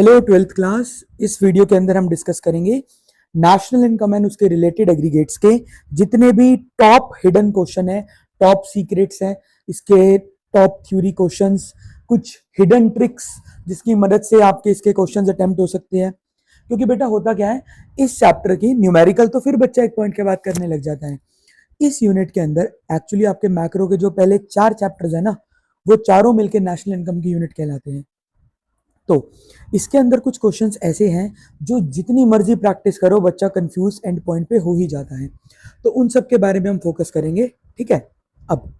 Hello twelfth class. इस video के अंदर हम डिस्कस करेंगे नेशनल इनकम एंड उसके रिलेटेड एग्रीगेट्स के जितने भी टॉप हिडन क्वेश्चन है, टॉप सीक्रेट्स हैं, इसके टॉप थ्योरी क्वेश्चंस, कुछ हिडन ट्रिक्स जिसकी मदद से आपके इसके क्वेश्चंस अटेम्प्ट हो सकते हैं। क्योंकि बेटा होता क्या है, इस चैप्टर की न्यूमेरिकल तो फिर बच्चा एक पॉइंट के बाद करने लग जाता है। इस यूनिट के अंदर एक्चुअली आपके मैक्रो के जो पहले 4 चैप्टर्स है ना, वो चारों मिलकर नेशनल इनकम की यूनिट कहलाते हैं। तो इसके अंदर कुछ क्वेश्चंस ऐसे हैं जो जितनी मर्जी प्रैक्टिस करो बच्चा कंफ्यूज एंड पॉइंट पे हो ही जाता है। तो उन सब के बारे में हम फोकस करेंगे, ठीक है। अब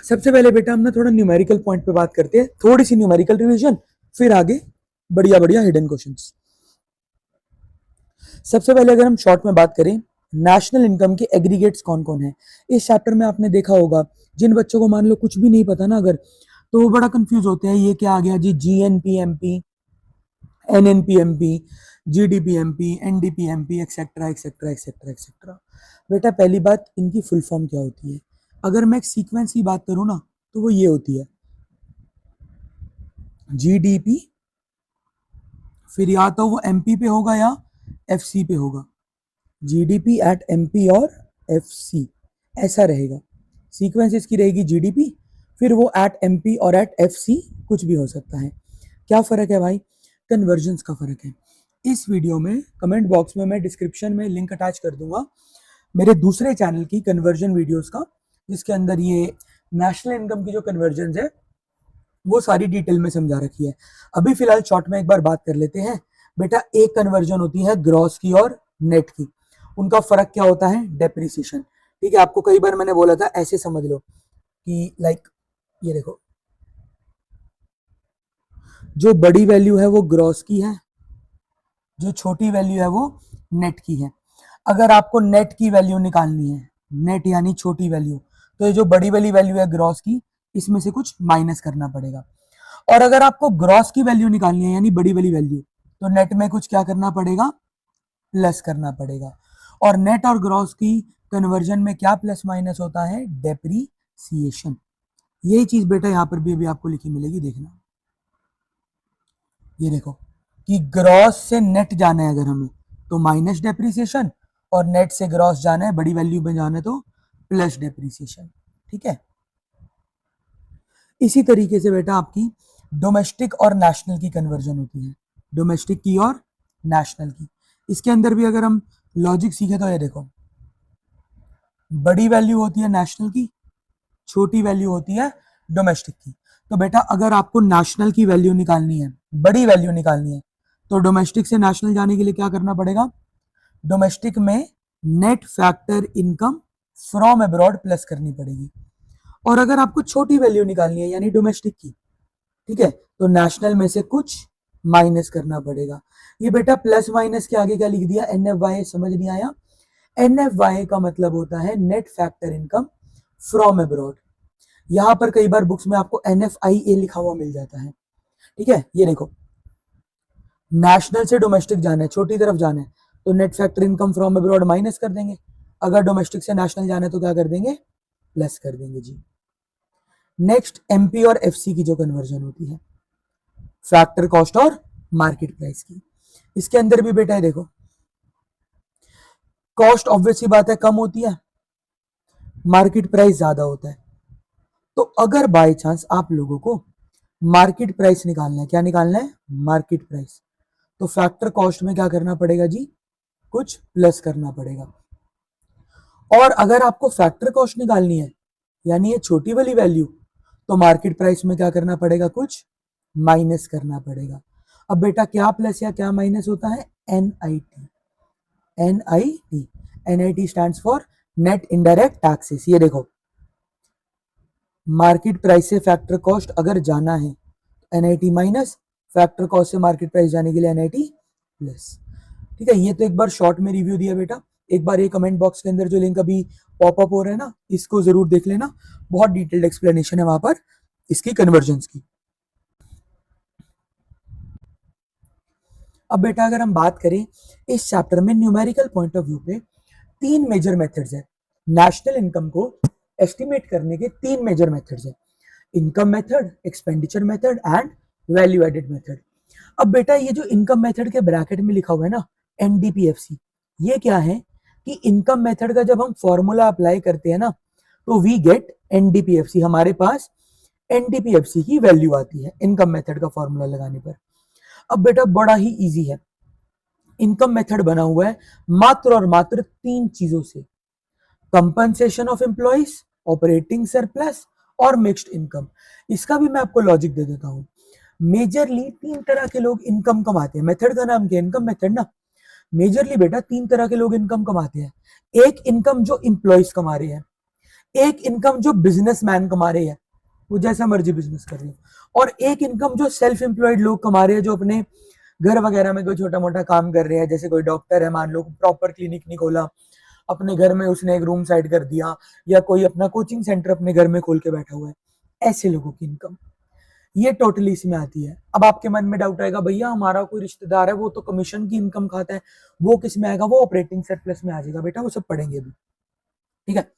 सबसे पहले बेटा हम ना थोड़ा न्यूमेरिकल पॉइंट पे बात करते हैं, थोड़ी सी न्यूमेरिकल रिवीजन, फिर आगे बढ़िया बढ़िया हिडन क्वेश्चंस। सबसे पहले अगर हम शॉर्ट में बात करें, नेशनल इनकम के एग्रीगेट्स कौन कौन है। इस चैप्टर में आपने देखा होगा जिन बच्चों को मान लो कुछ भी नहीं पता ना अगर, तो वो बड़ा कंफ्यूज होते हैं, ये क्या आ गया जी, GNPMP, NNPMP, GDPMP, NDPMP, etcetera etcetera etcetera etcetera. बेटा पहली बात, इनकी फुल फॉर्म क्या होती है। अगर मैं एक सीक्वेंस की बात करूं ना, तो वो ये होती है GDP, फिर या तो वो MP पे होगा या FC पे होगा, GDP एट MP और FC, ऐसा रहेगा सीक्वेंस इसकी रहेगी। GDP, फिर वो एट MP और एट FC कुछ भी हो सकता है। क्या फर्क है भाई, कन्वर्जन्स का फर्क है। इस वीडियो में कमेंट बॉक्स में मैं डिस्क्रिप्शन में लिंक अटैच कर दूंगा मेरे दूसरे चैनल की कन्वर्जन वीडियोस का, जिसके अंदर ये नेशनल इनकम की जो कन्वर्जन्स है वो सारी डिटेल में समझा रखी है। अभी फिलहाल शॉर्ट में एक बार बात कर लेते हैं। बेटा एक कन्वर्जन होती है ग्रॉस की और नेट की, उनका फर्क क्या होता है, डेप्रिसिएशन। ठीक है, आपको कई बार मैंने बोला था, ऐसे समझ लो कि लाइक ये देखो, जो बड़ी वैल्यू है वो ग्रॉस की है, जो छोटी वैल्यू है वो नेट की है। अगर आपको नेट की वैल्यू निकालनी है, नेट यानी छोटी वैल्यू, तो ये जो बड़ी वाली वैल्यू है ग्रॉस की, इसमें से कुछ माइनस करना पड़ेगा। और अगर आपको ग्रॉस की वैल्यू निकालनी है यानी बड़ी वाली वैल्यू, तो नेट में कुछ क्या करना पड़ेगा, प्लस करना पड़ेगा। और नेट और ग्रॉस की कन्वर्जन में क्या प्लस माइनस होता है, डेप्रीसिएशन। यही चीज बेटा यहाँ पर भी अभी आपको लिखी मिलेगी, देखना। ये देखो कि ग्रॉस से नेट जाना है अगर हमें तो माइनस डेप्रीसिएशन, और नेट से ग्रॉस जाना है, बड़ी वैल्यू में जाना है तो प्लस डेप्रीसिएशन। ठीक है, इसी तरीके से बेटा आपकी डोमेस्टिक और नेशनल की कन्वर्जन होती है, डोमेस्टिक की और नेशनल की। इसके अंदर भी अगर हम लॉजिक सीखे तो ये देखो, बड़ी वैल्यू होती है नेशनल की, छोटी वैल्यू होती है डोमेस्टिक की। तो बेटा अगर आपको नेशनल की वैल्यू निकालनी है, बड़ी वैल्यू निकालनी है, तो डोमेस्टिक से नेशनल जाने के लिए क्या करना पड़ेगा, डोमेस्टिक में net factor income from abroad plus करनी पड़ेगी। और अगर आपको छोटी वैल्यू निकालनी है यानी डोमेस्टिक की, ठीक है, तो नेशनल में से कुछ माइनस करना पड़ेगा। ये बेटा प्लस माइनस के आगे क्या लिख दिया, NFY, समझ नहीं आया। NFY का मतलब होता है net factor income from abroad. यहां पर कई बार बुक्स में आपको NFIA लिखा हुआ मिल जाता है। ठीक है, ये देखो, नेशनल से डोमेस्टिक जाना है, छोटी तरफ जाना है, तो net factor income from abroad minus कर देंगे। अगर डोमेस्टिक से नेशनल जाना है तो क्या कर देंगे, प्लस कर देंगे जी। नेक्स्ट MP और FC की जो कन्वर्जन होती है, फैक्टर कॉस्ट और मार्केट प्राइस की। इसके अंदर भी बेटा है देखो, कॉस्ट ऑब्वियस सी बात है कम होती है, मार्केट प्राइस ज्यादा होता है। तो अगर बाय चांस आप लोगों को मार्केट प्राइस निकालना है, क्या निकालना है, मार्केट प्राइस, तो फैक्टर कॉस्ट में क्या करना पड़ेगा जी, कुछ प्लस करना पड़ेगा। और अगर आपको फैक्टर कॉस्ट निकालनी है यानी ये छोटी वाली वैल्यू, तो मार्केट प्राइस में क्या करना पड़ेगा, कुछ माइनस करना पड़ेगा। अब बेटा क्या प्लस या क्या माइनस होता है, NIT। NIT stands for net indirect taxes. ये देखो, मार्केट प्राइस से फैक्टर कॉस्ट अगर जाना है NIT माइनस, फैक्टर कॉस्ट से मार्केट प्राइस जाने के लिए NIT प्लस। ठीक है, ये तो एक बार शॉर्ट में रिव्यू दिया बेटा। एक बार ये कमेंट बॉक्स के अंदर जो लिंक अभी पॉपअप हो रहा है ना, इसको जरूर देख लेना, बहुत डिटेल्ड एक्सप्लेनेशन है वहां पर इसकी कन्वर्जन्स की। अब बेटा अगर हम बात करें इस चैप्टर में न्यूमेरिकल पॉइंट ऑफ व्यू पे, 3 मेजर मेथड्स है नेशनल इनकम को एस्टिमेट करने के। 3 मेजर मेथड्स है, income method, expenditure method and value added method. अब बेटा ये जो इनकम मेथड के ब्रैकेट में लिखा हुआ है ना एनडीपीएफसी, ये क्या है कि इनकम मेथड का जब हम फॉर्मूला अप्लाई करते हैं ना तो वी गेट एनडीपीएफसी, हमारे पास एनडीपीएफसी की वैल्यू आती है इनकम मेथड का फॉर्मूला लगाने पर। अब बेटा बड़ा ही इजी है, इनकम मेथड बना हुआ है मात्र और मात्र 3 चीजों से, compensation of employees, operating surplus और मिक्स्ड इनकम। इसका भी मैं आपको लॉजिक दे देता हूं। मेजरली 3 तरह के लोग इनकम कमाते हैं, मेथड का नाम क्या है, इनकम मेथड ना। मेजरली बेटा 3 तरह के लोग इनकम कमाते हैं। एक इनकम जो इंप्लॉइज कमा रहे हैं, एक इनकम जो बिजनेसमैन कमा रहे हैं, वो जैसा मर्जी बिजनेस कर रहे हो, और एक इनकम जो सेल्फ एम्प्लॉयड लोग कमा रहे हैं, जो अपने घर वगैरह में कोई छोटा मोटा काम कर रहे हैं, जैसे कोई डॉक्टर है, मान लो प्रॉपर क्लिनिक नहीं खोला, अपने घर में उसने एक रूम साइड कर दिया, या कोई अपना कोचिंग सेंटर अपने घर में खोल के बैठा हुआ है, ऐसे लोगों की इनकम ये टोटली इसमें आती है। अब आपके मन में डाउट आएगा, भैया हमारा कोई रिश्तेदार है वो तो कमीशन की इनकम खाता है, वो किस में आएगा, वो ऑपरेटिंग सरप्लस में आ जाएगा। बेटा वो सब पढ़ेंगे अभी, ठीक है।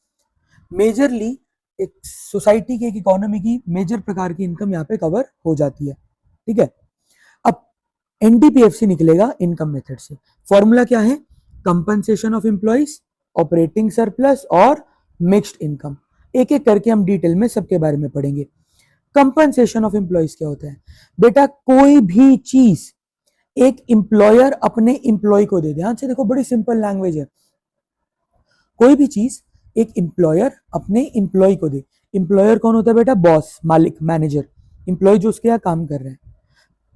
मेजरली एक सोसाइटी की, एक इकोनॉमी की मेजर प्रकार की इनकम यहाँ पे कवर हो जाती है, ठीक है। अब एनडीपीएफसी निकलेगा इनकम मेथड से। फॉर्मूला क्या है, compensation of employees, operating surplus और मिक्स्ड इनकम। एक एक करके हम डिटेल में सबके बारे में पढ़ेंगे। कंपनसेशन ऑफ एम्प्लॉइज क्या होता है बेटा, कोई भी चीज एक एम्प्लॉयर अपने एम्प्लॉय को दे दे। हाँ देखो बड़ी सिंपल लैंग्वेज है, कोई भी चीज एक एम्प्लॉयर अपने एम्प्लॉय को दे। एम्प्लॉयर कौन होता है बेटा, बॉस, मालिक, मैनेजर। एम्प्लॉय जो उसके यहाँ काम कर रहे हैं,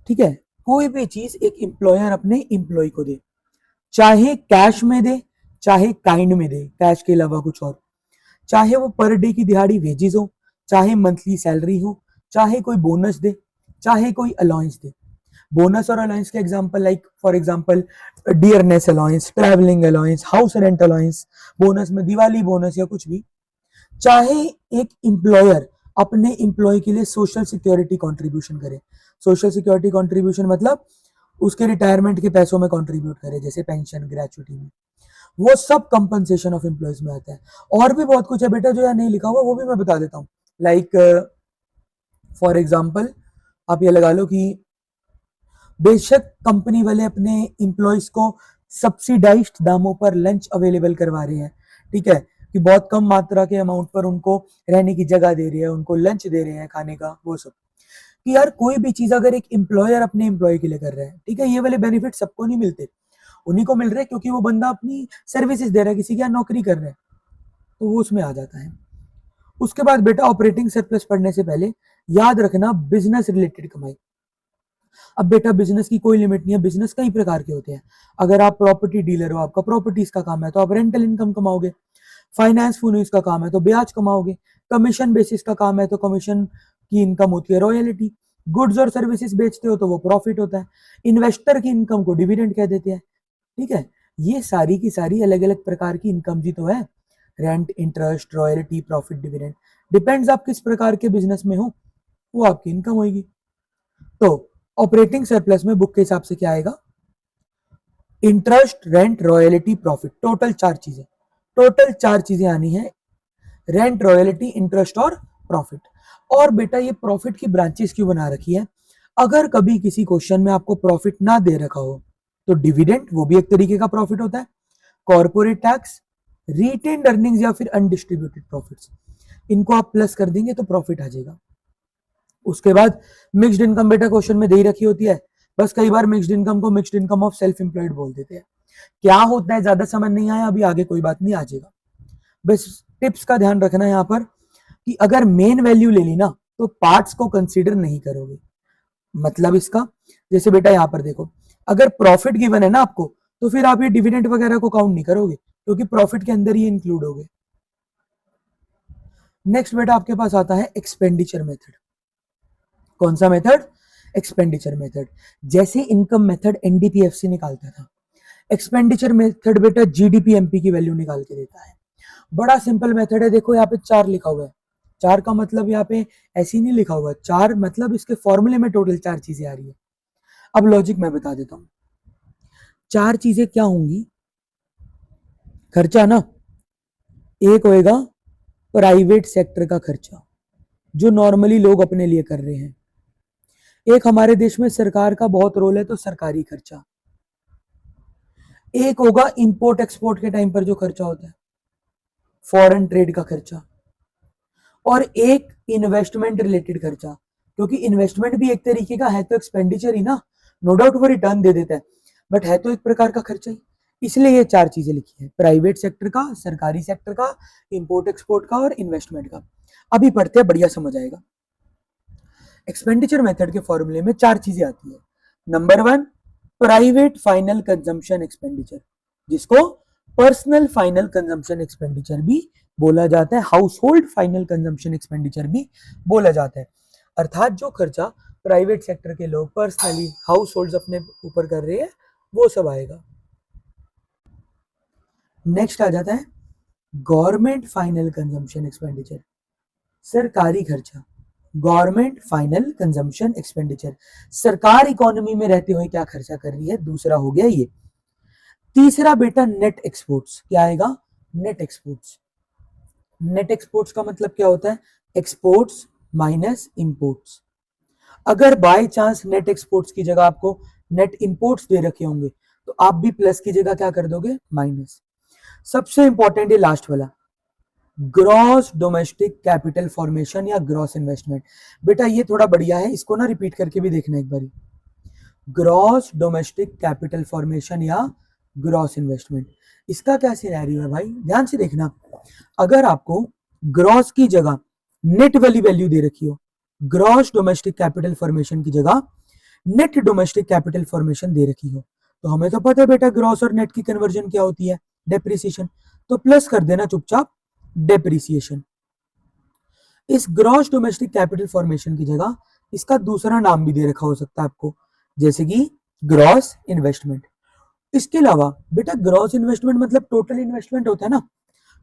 ठीक है। कोई भी चीज एक एम्प्लॉयर अपने एम्प्लॉय को दे, चाहे कैश में दे, चाहे काइंड में दे, कैश के अलावा कुछ और, चाहे वो पर डे की दिहाड़ी वेजेस हो, चाहे मंथली सैलरी हो, चाहे कोई बोनस दे, चाहे कोई अलाउंस दे। बोनस और अलाउंस के example like for example dearness allowance, travelling allowance, house rent allowance, bonus में दिवाली बोनस या कुछ भी। चाहे एक एम्प्लॉयर अपने एम्प्लॉय के लिए सोशल सिक्योरिटी कंट्रीब्यूशन करे। सोशल सिक्योरिटी कंट्रीब्यूशन मतलब उसके रिटायरमेंट के पैसों में कंट्रीब्यूट करे, जैसे पेंशन, ग्रेचुइटी में, वो सब कंपनसेशन ऑफ एम्प्लॉयज में आता है। और भी बहुत कुछ है बेटा जो यहाँ नहीं लिखा हुआ, वो भी मैं बता देता हूँ। लाइक फॉर एग्जाम्पल आप ये लगा लो कि बेशक कंपनी वाले अपने एम्प्लॉयज को सब्सिडाइज्ड दामों पर लंच अवेलेबल करवा रहे हैं, ठीक है, कि बहुत कम मात्रा के अमाउंट पर उनको रहने की जगह दे रही है, उनको लंच दे रहे हैं खाने का, वो सब। कि यार कोई भी चीज अगर एक एम्प्लॉयर अपने एम्प्लॉय के लिए कर रहा है, ठीक है, ये वाले बेनिफिट सबको नहीं मिलते, उन्हीं को मिल रहे हैं क्योंकि वो बंदा अपनी सर्विसेज दे रहा है, किसी की यहाँ नौकरी कर रहा है, तो वो उसमें आ जाता है। उसके बाद बेटा ऑपरेटिंग सरप्लस पढ़ने से पहले याद रखना बिजनेस रिलेटेड कमाई। अब बेटा बिजनेस की कोई लिमिट नहीं है, बिजनेस कई प्रकार के होते हैं। अगर आप प्रॉपर्टी डीलर हो, आपका प्रॉपर्टीज का काम है, तो आप रेंटल इनकम कमाओगे। फाइनेंस फुनेंस का काम है तो ब्याज कमाओगे। कमीशन बेसिस का काम है तो कमीशन की इनकम होती है रॉयल्टी। गुड्स और सर्विसेज बेचते हो तो वो प्रॉफिट होता है। इन्वेस्टर की इनकम को डिविडेंड कह देते हैं, ठीक है। ये सारी की सारी अलग अलग प्रकार की इनकम जी तो है, rent, interest, royalty, profit, dividend, depends आप किस प्रकार के बिजनेस में हो, वो आपकी इनकम होगी। तो ऑपरेटिंग सरप्लस में बुक के हिसाब से क्या आएगा, interest, rent, royalty, profit, total 4 चीजें, टोटल 4 चीजें आनी है, रेंट, रॉयल्टी, इंटरेस्ट और प्रॉफिट। और बेटा ये प्रॉफिट की ब्रांचेस क्यों बना रखी है, अगर कभी किसी क्वेश्चन में आपको प्रॉफिट ना दे रखा हो तो डिविडेंड वो भी एक तरीके का प्रॉफिट होता है, कॉर्पोरेट टैक्स, रिटेन्ड अर्निंग्स या फिर अनडिस्ट्रीब्यूटेड प्रॉफिट्स, इनको आप प्लस कर देंगे तो प्रॉफिट आ जाएगा। उसके बाद मिक्स्ड इनकम बेटा क्वेश्चन में दे ही रखी होती है, बस कई बार मिक्स्ड इनकम को mixed income of self employed बोल देते हैं। क्या होता है ज्यादा समझ नहीं आया अभी, आगे कोई बात नहीं, आ जाएगा। बस टिप्स का ध्यान रखना है यहाँ पर कि अगर मेन वैल्यू ले ली ना तो पार्ट्स को कंसीडर नहीं करोगे। मतलब इसका, जैसे बेटा यहाँ पर देखो, अगर प्रॉफिट गिवन है ना आपको, तो फिर आप ये डिविडेंड वगैरह को काउंट नहीं करोगे क्योंकि प्रॉफिट के अंदर ही इंक्लूड हो गए। नेक्स्ट बेटा आपके पास आता है एक्सपेंडिचर मेथड। कौन सा मेथड, एक्सपेंडिचर मेथड। जैसे इनकम मेथड एनडीपीएफसी निकालता था, एक्सपेंडिचर मेथड बेटा जीडीपीएमपी की वैल्यू निकाल के देता है। बड़ा सिंपल मेथड है, देखो यहाँ पे 4 लिखा हुआ है, 4 का मतलब यहाँ पे ऐसे ही नहीं लिखा हुआ है, 4 मतलब इसके फॉर्मूले में टोटल 4 चीजें आ रही है। अब लॉजिक मैं बता देता हूं, 4 चीजें क्या होंगी, खर्चा ना, एक होएगा प्राइवेट सेक्टर का खर्चा जो नॉर्मली लोग अपने लिए कर रहे हैं, एक हमारे देश में सरकार का बहुत रोल है, तो सरकारी खर्चा। एक होगा इंपोर्ट एक्सपोर्ट के टाइम पर जो खर्चा होता है, फॉरेन ट्रेड का खर्चा। और एक इन्वेस्टमेंट रिलेटेड खर्चा, क्योंकि इन्वेस्टमेंट भी एक तरीके का है तो एक्सपेंडिचर ही ना, नो डाउट वो रिटर्न दे देता है, बट है तो एक प्रकार का खर्चा ही। इसलिए ये चार चीजें लिखी है, प्राइवेट सेक्टर का, सरकारी सेक्टर का, इंपोर्ट एक्सपोर्ट का और इन्वेस्टमेंट का। अभी पढ़ते हैं, बढ़िया समझ आएगा। एक्सपेंडिचर मेथड के फॉर्मूले में चार चीजें आती है। Number one, private final consumption expenditure, जिसको पर्सनल फाइनल कंजम्पशन एक्सपेंडिचर भी बोला जाता है, house hold final consumption expenditure भी बोला जाता है। अर्थात जो खर्चा प्राइवेट सेक्टर के लोग पर्सनली हाउस होल्ड अपने ऊपर कर रहे हैं, वो सब आएगा। नेक्स्ट आ जाता है गवर्नमेंट फाइनल कंजम्पशन एक्सपेंडिचर, सरकारी खर्चा। गवर्नमेंट फाइनल कंजम्पशन एक्सपेंडिचर, सरकार इकोनॉमी में रहते हुए क्या खर्चा कर रही है, दूसरा हो गया ये। तीसरा बेटा नेट एक्सपोर्ट्स, क्या आएगा, नेट एक्सपोर्ट्स। नेट एक्सपोर्ट्स का मतलब क्या होता है, एक्सपोर्ट्स माइनस इंपोर्ट्स। अगर बाय चांस नेट एक्सपोर्ट्स की जगह आपको नेट इंपोर्ट्स दे रखे होंगे, तो आप भी प्लस की जगह क्या कर दोगे, माइनस। सबसे इंपॉर्टेंट है लास्ट वाला, ग्रॉस डोमेस्टिक कैपिटल फॉर्मेशन या ग्रॉस इन्वेस्टमेंट। बेटा ये थोड़ा बढ़िया है, इसको ना रिपीट करके भी देखना एक बारी। ग्रॉस डोमेस्टिक कैपिटल फॉर्मेशन या ग्रॉस इन्वेस्टमेंट, इसका क्या सिनेरियो है भाई, ध्यान से देखना। अगर आपको ग्रॉस की जगह नेट वाली वैल्यू दे रखी हो, ग्रॉस डोमेस्टिक कैपिटल फॉर्मेशन की जगह नेट डोमेस्टिक कैपिटल फॉर्मेशन दे रखी हो, तो हमें तो पता है बेटा ग्रॉस और नेट की कन्वर्जन क्या होती है, डेप्रिसिएशन। तो प्लस कर देना चुपचाप डेप्रिसिएशन। इस ग्रॉस डोमेस्टिक कैपिटल फॉर्मेशन की जगह इसका दूसरा नाम भी दे रखा हो सकता है आपको, जैसे कि ग्रॉस इन्वेस्टमेंट। इसके अलावा बेटा ग्रॉस इन्वेस्टमेंट मतलब टोटल इन्वेस्टमेंट होता है ना,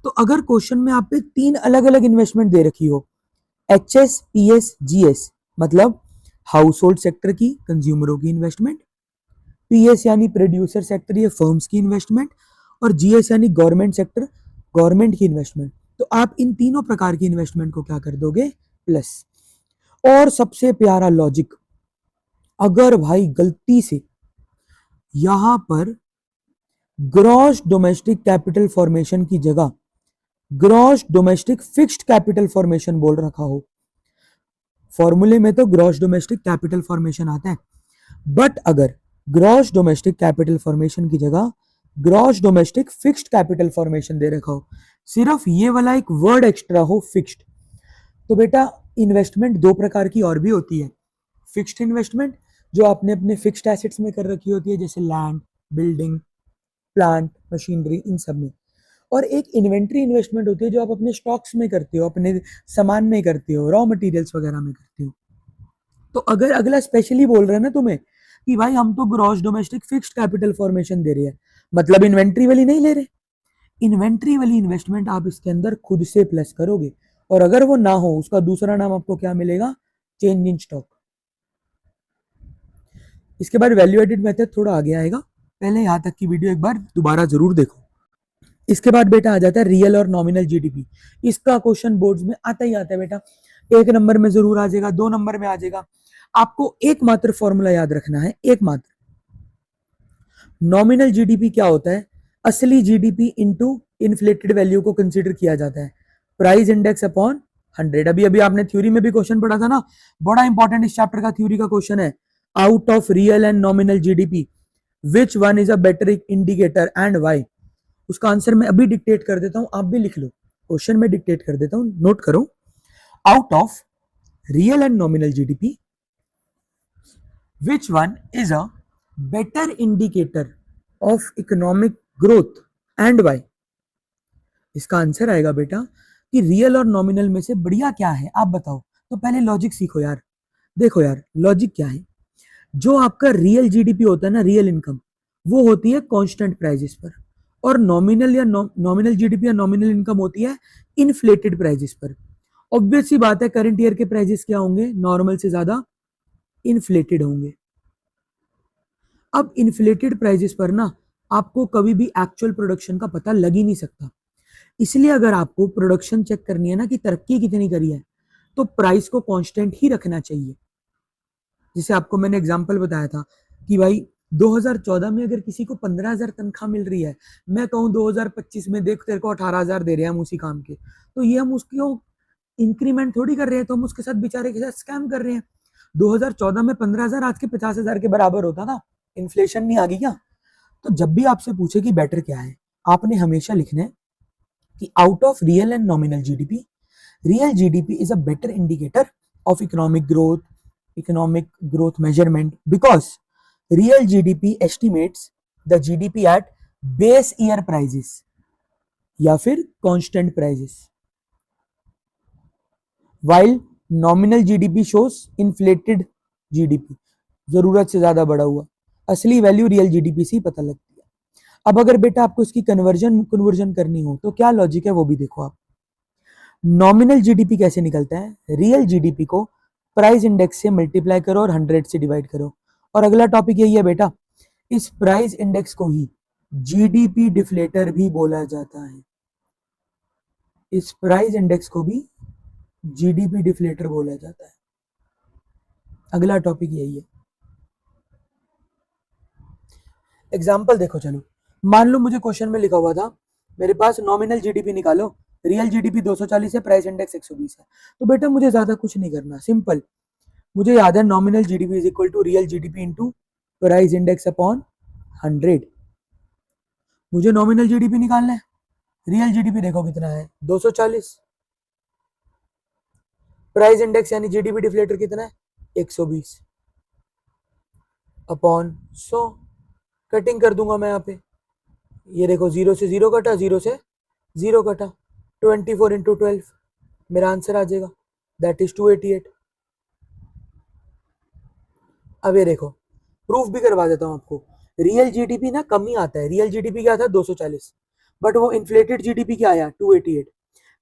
तो अगर क्वेश्चन में आप पे तीन अलग अलग इन्वेस्टमेंट दे रखी हो, एचएस, पीएस, जीएस, मतलब हाउस होल्ड सेक्टर की, कंज्यूमरों की इन्वेस्टमेंट, पीएस यानी प्रोड्यूसर सेक्टर या फर्म्स की इन्वेस्टमेंट, और जीएस यानी गवर्नमेंट सेक्टर, गवर्नमेंट की इन्वेस्टमेंट, तो आप इन तीनों प्रकार की इन्वेस्टमेंट को क्या कर दोगे, प्लस। और सबसे प्यारा लॉजिक, अगर भाई गलती से यहां पर ग्रॉस डोमेस्टिक कैपिटल फॉर्मेशन की जगह gross domestic fixed capital formation बोल रखा हो, फॉर्मूले में तो ग्रॉस डोमेस्टिक कैपिटल फॉर्मेशन आता है, बट अगर ग्रॉस डोमेस्टिक कैपिटल फॉर्मेशन की जगह gross domestic fixed capital formation दे रखा हो, सिर्फ ये वाला एक वर्ड एक्स्ट्रा हो, फिक्स्ड, तो बेटा इन्वेस्टमेंट दो प्रकार की और भी होती है। फिक्स्ड इन्वेस्टमेंट जो आपने अपने फिक्स्ड एसेट्स में कर रखी होती है, जैसे लैंड, बिल्डिंग, प्लांट, मशीनरी, इन सब में। और एक इन्वेंट्री इन्वेस्टमेंट होती है जो आप अपने स्टॉक्स में करते हो, अपने सामान में करते हो, रॉ मटेरियल्स वगैरह में करते हो। तो अगर अगला स्पेशली बोल रहे हैं ना तुम्हें कि भाई हम तो gross domestic fixed capital formation दे रहे हैं, मतलब इन्वेंट्री वाली नहीं ले रहे, इन्वेंट्री वाली इन्वेस्टमेंट आप इसके अंदर खुद से प्लस करोगे, और अगर वो ना हो उसका दूसरा नाम आपको क्या मिलेगा, चेंज इन स्टॉक। इसके बाद वैल्यू एडेड मेथड थोड़ा आगे आएगा, पहले यहां तक की वीडियो एक बार दोबारा जरूर देखो। इसके बाद बेटा आ जाता है रियल और नॉमिनल जीडीपी। इसका क्वेश्चन बोर्ड्स में आता ही आता है बेटा, एक नंबर में जरूर आ जाएगा, दो नंबर में आ जाएगा। आपको एकमात्र फॉर्मूला याद रखना है, एकमात्र। नॉमिनल जीडीपी क्या होता है, असली जीडीपी इनटू इन्फ्लेटेड वैल्यू को कंसीडर किया जाता है, प्राइस इंडेक्स अपॉन 100। अभी अभी आपने थ्योरी में भी क्वेश्चन पढ़ा था ना, बड़ा इंपॉर्टेंट इस चैप्टर का थ्योरी का क्वेश्चन है, out of real and nominal GDP which one is a better indicator and why. उसका आंसर मैं अभी डिक्टेट कर देता हूं, आप भी लिख लो, क्वेश्चन में डिक्टेट कर देता हूं, नोट करो। Out of real and nominal GDP which one is a better indicator of economic growth and why। इसका आंसर आएगा बेटा कि रियल और नॉमिनल में से बढ़िया क्या है, आप बताओ। तो पहले लॉजिक सीखो यार, देखो यार लॉजिक क्या है, जो आपका रियल जीडीपी होता है ना, रियल इनकम, वो होती है कांस्टेंट प्राइजेस पर, और नॉमिनल या नॉमिनल जीडीपी या नॉमिनल इनकम होती है इन्फ्लेटेड प्राइजेस पर। ऑब्वियस सी बात है करंट ईयर के प्राइजेस क्या होंगे, नॉर्मल से ज्यादा इन्फ्लेटेड होंगे। अब इन्फ्लेटेड प्राइजेस पर ना आपको कभी भी एक्चुअल प्रोडक्शन का पता लग ही नहीं सकता, इसलिए अगर आपको प्रोडक्शन चेक करनी है ना कि तरक्की कितनी करी है, तो प्राइस को कांस्टेंट ही रखना चाहिए। जिसे आपको मैंने एग्जांपल बताया था कि भाई 2014 में अगर किसी को 15,000 तनख्वाह मिल रही है, मैं कहूँ 2025 में देख तेरे को 18,000 दे रहे हैं हम उसी काम के, तो ये हम उसको इंक्रीमेंट थोड़ी कर रहे हैं, तो हम उसके साथ बेचारे के साथ स्कैम कर रहे हैं। 2014 में 15,000 आज के 50,000 के बराबर होता था, इन्फ्लेशन नहीं आ गई क्या? तो जब भी आपसे पूछे कि बेटर क्या है, आपने हमेशा लिखना है कि out of real and nominal GDP, real GDP is a better indicator of economic growth measurement because real GDP estimates the GDP at base year prices या फिर constant prices while nominal GDP shows inflated GDP, जरूरत से ज्यादा बढ़ा हुआ। असली value real GDP से ही पता लगती है। अब अगर बेटा आपको इसकी कन्वर्जन करनी हो तो क्या लॉजिक है वो भी देखो आप। नॉमिनल जीडीपी कैसे निकलता है? रियल जीडीपी को प्राइस इंडेक्स से मल्टीप्लाई करो और 100 से डिवाइड करो। और अगला टॉपिक यही है बेटा, इस प्राइस इंडेक्स को ही जीडीपी डिफ्लेटर भी बोला जाता है। इस प्राइस इंडेक्स को भी जीडीपी डिफ्लेटर बोला जाता है। अगला टॉपिक यही है। एग्जाम्पल देखो, चलो मान लो मुझे क्वेश्चन में लिखा हुआ था मेरे पास नॉमिनल जीडीपी निकालो, रियल जीडीपी 240 है, प्राइस इंडेक्स 120 है। तो बेटा मुझे ज्यादा कुछ नहीं करना, सिंपल, मुझे याद है nominal GDP is equal to real GDP into price index upon 100। मुझे नॉमिनल जीडीपी निकालना है, रियल जीडीपी देखो कितना है 240, प्राइस इंडेक्स यानी जीडीपी डिफ्लेटर कितना है 120 अपॉन 100। कटिंग कर दूंगा मैं यहाँ पे, ये देखो 0 से 0 कटा, 0 से 0 कटा, 24 इंटू 12 मेरा आंसर आ जाएगा, दैट इज 288। अब ये देखो प्रूफ भी करवा देता हूँ आपको। रियल जीडीपी ना कम ही आता है, रियल जीडीपी क्या था 240, बट वो इन्फ्लेटेड जीडीपी क्या आया 288।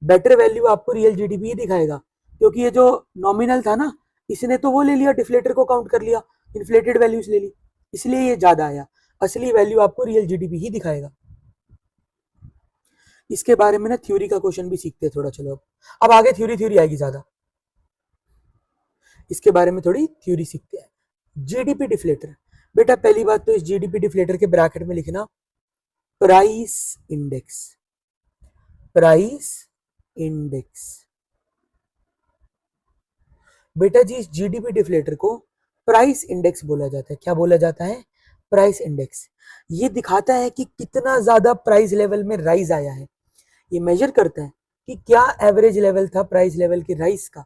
बेटर वैल्यू आपको रियल जीडीपी ही दिखाएगा, क्योंकि ये जो नॉमिनल था ना इसने तो वो ले लिया, डिफ्लेटर को काउंट कर लिया, इन्फ्लेटेड वैल्यूज ले ली, इसलिए ये ज्यादा आया। असली वैल्यू आपको रियल जीडीपी ही दिखाएगा। इसके बारे में ना थ्योरी का क्वेश्चन भी सीखते हैं थोड़ा, चलो अब आगे थ्योरी आएगी ज्यादा, इसके बारे में थोड़ी थ्योरी सीखते हैं। जीडीपी डिफ्लेटर, बेटा पहली बात तो इस जीडीपी डिफ्लेटर के ब्रैकेट में लिखना प्राइस इंडेक्स, प्राइस इंडेक्स। बेटा जी इस जीडीपी डिफ्लेटर को प्राइस इंडेक्स बोला जाता है। क्या बोला जाता है? Price index. ये दिखाता है कि कितना ज्यादा प्राइस लेवल में राइज आया है, ये मेजर करता है कि क्या एवरेज लेवल था प्राइस लेवल के राइज का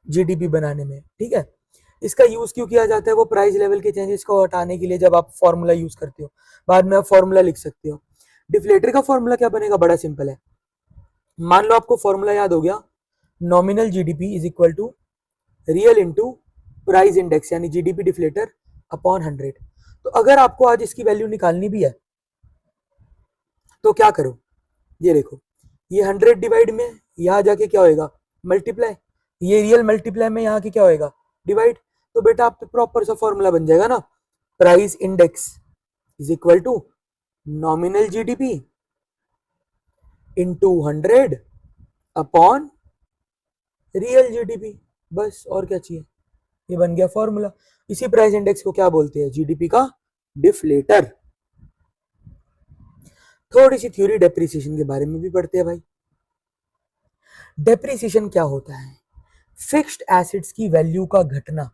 जीडीपी बनाने में, ठीक है। इसका यूज क्यों किया जाता है? वो प्राइस लेवल के चेंजेस को हटाने के लिए, जब आप फॉर्मूला यूज करते हो, बाद में आप फॉर्मूला लिख सकते हो। डिफ्लेटर का फॉर्मूला क्या बनेगा? बड़ा सिंपल है, मान लो आपको फॉर्मूला याद हो गया, nominal GDP is equal to real into price index यानी जीडीपी डिफ्लेटर अपॉन 100। तो अगर आपको आज इसकी वैल्यू निकालनी भी है तो क्या करो, ये देखो, ये 100 डिवाइड में यहाँ जाके क्या होएगा मल्टीप्लाई, ये रियल मल्टीप्लाई में यहाँ की क्या होएगा डिवाइड। तो बेटा आप प्रॉपर सा फॉर्मूला बन जाएगा ना, price index is equal to nominal GDP into 100 upon real GDP, बस और क्या चाहिए, ये बन गया फॉर्मूला। इसी प्राइस इंडेक्स को क्या बोलते हैं? जीडीपी का डिफ्लेटर। थोड़ी सी थ्योरी डेप्रिसिएशन के बारे में भी पढ़ते हैं भाई। डेप्रिसिएशन क्या होता है? फिक्स्ड एसेट्स की वैल्यू का घटना,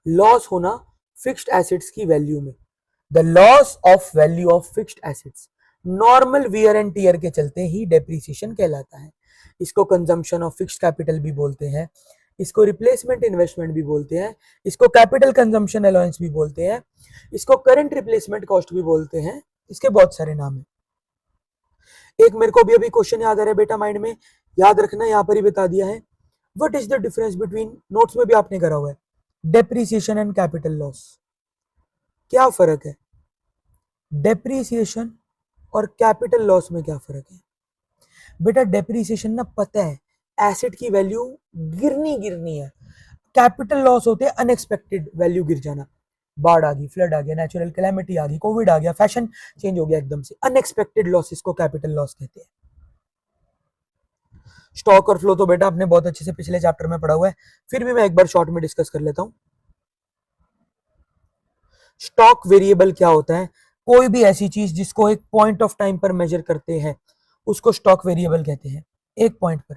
लॉस होना फिक्स्ड एसेट्स की वैल्यू में, the loss of value of fixed assets normal wear and tear के चलते ही डेप्रिसिएशन कहलाता है। इसको कंजम्पशन ऑफ फिक्स्ड कैपिटल भी बोलते हैं, इसको रिप्लेसमेंट इन्वेस्टमेंट भी बोलते हैं, इसको कैपिटल कंजम्पशन अलाउंस भी बोलते हैं, इसको करंट रिप्लेसमेंट कॉस्ट भी बोलते हैं, इसके बहुत सारे नाम है। एक मेरे को भी अभी क्वेश्चन याद आ रहा है बेटा माइंड में, याद रखना, यहाँ पर ही बता दिया है। What is the difference between, notes में भी आपने करा हुआ है, डेप्रिसिएशन एंड कैपिटल लॉस। क्या फर्क है? डेप्रिसिएशन और कैपिटल लॉस में क्या फर्क है? बेटा डेप्रिसिएशन ना पता है एसेट की वैल्यू गिरनी है, कैपिटल लॉस होते हैं अनएक्सपेक्टेड वैल्यू गिर जाना, बाढ़ आ गई, फ्लड आ गया, नेचुरल कैलेमिटी आ गई, कोविड आ गया, फैशन चेंज हो गया एकदम से, अनएक्सपेक्टेड लॉसेस को कैपिटल लॉस कहते हैं। स्टॉक और फ्लो तो बेटा आपने बहुत अच्छे से पिछले चैप्टर में पढ़ा हुआ है, फिर भी मैं एक बार शॉर्ट में डिस्कस कर लेता हूं। स्टॉक वेरिएबल क्या होता है? कोई भी ऐसी चीज जिसको एक पॉइंट ऑफ टाइम पर मेजर करते हैं उसको स्टॉक वेरिएबल कहते हैं, एक पॉइंट पर।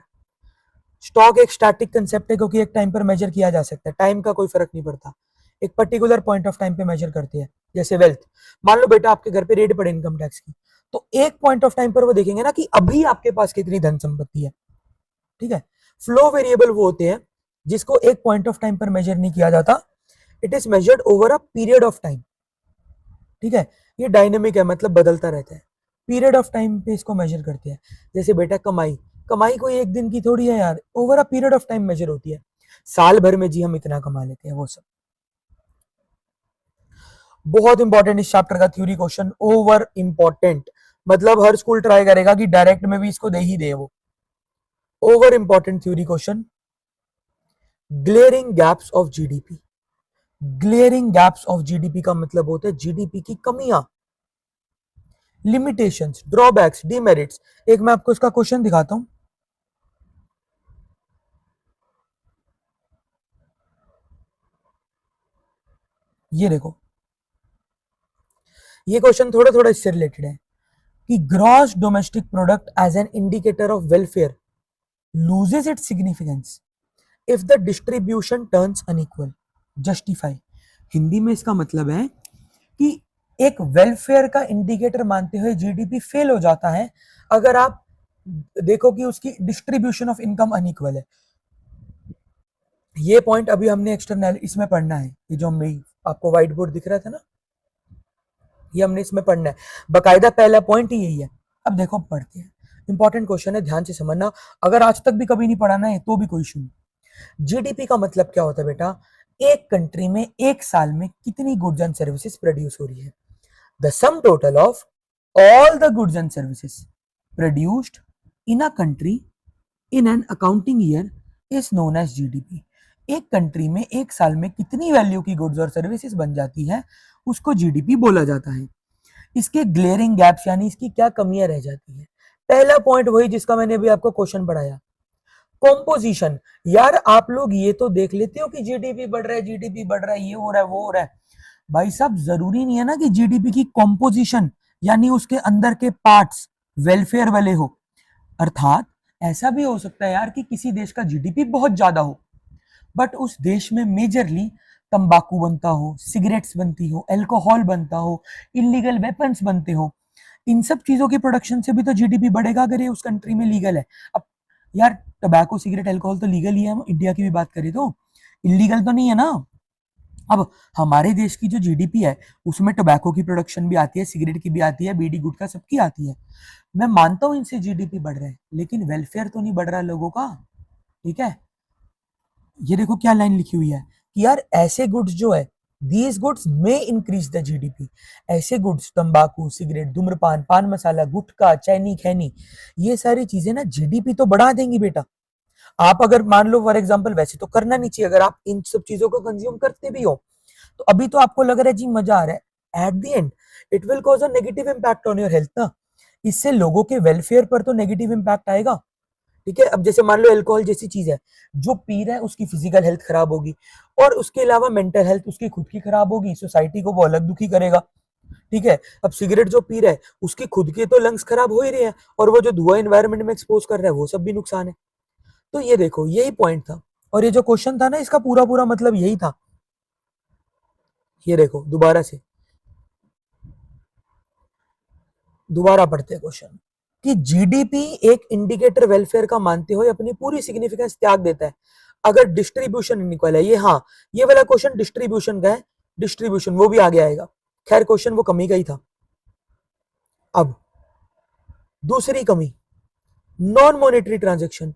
स्टॉक एक स्टैटिक कंसेप्ट है क्योंकि एक टाइम पर मेजर किया जा सकता है, टाइम का कोई फर्क नहीं पड़ता, एक पर्टिकुलर पॉइंट ऑफ टाइम पे मेजर करते हैं। जैसे वेल्थ, मान लो बेटा आपके घर पे रेड पड़े इनकम टैक्स की, तो एक पॉइंट ऑफ टाइम पर वो देखेंगे ना कि अभी आपके पास कितनी धन संपत्ति है, ठीक है। फ्लो वेरिएबल वो होते हैं जिसको एक पॉइंट ऑफ टाइम पर मेजर नहीं किया जाता, it is measured over a period of time, ठीक है। ये डायनेमिक है, मतलब बदलता रहता है, पीरियड ऑफ टाइम पे इसको मेजर करते हैं। जैसे बेटा कमाई, कमाई कोई एक दिन की थोड़ी है यार, over a period of time measure होती है, साल भर में जी हम इतना कमा लेते हैं, वो सब। बहुत इंपॉर्टेंट इस चैप्टर का थ्योरी क्वेश्चन, ओवर इंपॉर्टेंट, मतलब हर स्कूल ट्राई करेगा कि डायरेक्ट में भी इसको दे ही दे वो। Over important theory question, glaring gaps of GDP. Glaring gaps of GDP का मतलब होता है जीडीपी की कमियां, लिमिटेशंस, ड्रॉबैक्स, डिमेरिट्स। एक मैं आपको इसका क्वेश्चन दिखाता हूं, ये देखो, ये क्वेश्चन थोड़ा थोड़ा इससे रिलेटेड है कि gross domestic product as an indicator of welfare loses its significance if the distribution turns unequal, justify. Hindi में इसका मतलब है कि एक वेलफेयर का इंडिकेटर मानते हुए जीडीपी फेल हो जाता है अगर आप देखो कि उसकी डिस्ट्रीब्यूशन ऑफ इनकम अनइक्वल है। ये पॉइंट अभी हमने एक्सटर्नल इसमें पढ़ना है, ये जो हमने आपको व्हाइट बोर्ड दिख रहा था ना, ये हमने इसमें पढ़ना है, बकायदा पहला पॉइंट ही यही है। अब देखो हम पढ़ते हैं, इंपॉर्टेंट क्वेश्चन है, ध्यान से समझना, अगर आज तक भी कभी नहीं पढ़ाना है तो भी कोई इशू नहीं। जीडीपी का मतलब क्या होता है बेटा? एक कंट्री में एक साल में कितनी गुड्स एंड सर्विसेज प्रोड्यूस हो रही है, the sum total of all the goods and services produced in a country in an accounting year is known as GDP. एक कंट्री में एक साल में कितनी वैल्यू की गुड्स और सर्विसेज बन जाती है उसको जीडीपी बोला जाता है। इसके ग्लेयरिंग गैप्स यानी इसकी क्या कमियां रह जाती है। पहला पॉइंट वही जिसका मैंने अभी आपको क्वेश्चन पढ़ाया, कॉम्पोजिशन। यार आप लोग ये तो देख लेते हो कि जीडीपी बढ़ रहा है, जीडीपी बढ़ रहा है, ये हो रहा है, वो हो रहा है, भाई साहब जरूरी नहीं है ना कि जीडीपी की कॉम्पोजिशन यानी उसके अंदर के पार्ट्स वेलफेयर वाले हो। अर्थात ऐसा भी हो सकता है यार कि किसी देश का जीडीपी बहुत ज्यादा हो बट उस देश में मेजरली तंबाकू बनता हो, सिगरेट्स बनती हो, अल्कोहल बनता हो, इलीगल वेपन्स बनते हो, इन सब चीजों की प्रोडक्शन से भी तो जीडीपी बढ़ेगा अगर ये उस कंट्री में लीगल है। अब यार टबैको, सिगरेट, अल्कोहल तो लीगल ही है, हम इंडिया की भी बात करें तो इलीगल तो नहीं है ना। अब हमारे देश की जो जीडीपी है उसमें टबैको की प्रोडक्शन भी आती है, सिगरेट की भी आती है, बीड़ी गुटखा सबकी आती है। मैं मानता हूं इनसे जीडीपी बढ़ रहा है लेकिन वेलफेयर तो नहीं बढ़ रहा लोगों का, ठीक है। ये देखो क्या लाइन लिखी हुई है कि यार ऐसे गुड्स जो है, दीज गुड्स में इंक्रीज द जीडीपी। ऐसे गुड्स तंबाकू, सिगरेट, धूम्रपान, पान मसाला, गुटखा, चैनी खैनी, ये सारी चीजें ना जीडीपी तो बढ़ा देंगी बेटा। आप अगर मान लो फॉर एग्जांपल, वैसे तो करना नहीं चाहिए अगर आप इन सब चीजों को कंज्यूम करते भी हो, तो अभी तो आपको लग रहा है जी मजा आ रहा है, at the end it will cause a negative impact on your health ना। इससे लोगों के वेलफेयर पर तो नेगेटिव इंपैक्ट आएगा, ठीक है। अब जैसे मान लो अल्कोहल जैसी चीज है, जो पी रहा है उसकी फिजिकल हेल्थ खराब होगी और उसके अलावा मेंटल हेल्थ उसकी खुद की खराब होगी, सोसाइटी को वो अलग दुखी करेगा, ठीक है। अब सिगरेट जो पी रहा है उसकी खुद के तो लंग्स खराब हो ही रहे हैं और वो जो धुआं एनवायरनमेंट में एक्सपोज कर रहा है वो सब भी नुकसान है। तो ये देखो यही पॉइंट था और ये जो क्वेश्चन था ना इसका पूरा पूरा मतलब यही था। ये देखो दोबारा पढ़ते हैं क्वेश्चन कि जीडीपी एक इंडिकेटर वेलफेयर का मानते हुए अपनी पूरी सिग्निफिकेंस त्याग देता है अगर डिस्ट्रीब्यूशन इनइक्वल है। ये हाँ, ये वाला क्वेश्चन डिस्ट्रीब्यूशन का है, डिस्ट्रीब्यूशन वो भी आगे आएगा, खैर क्वेश्चन वो कमी का ही था। अब दूसरी कमी, नॉन मॉनेटरी ट्रांजेक्शन।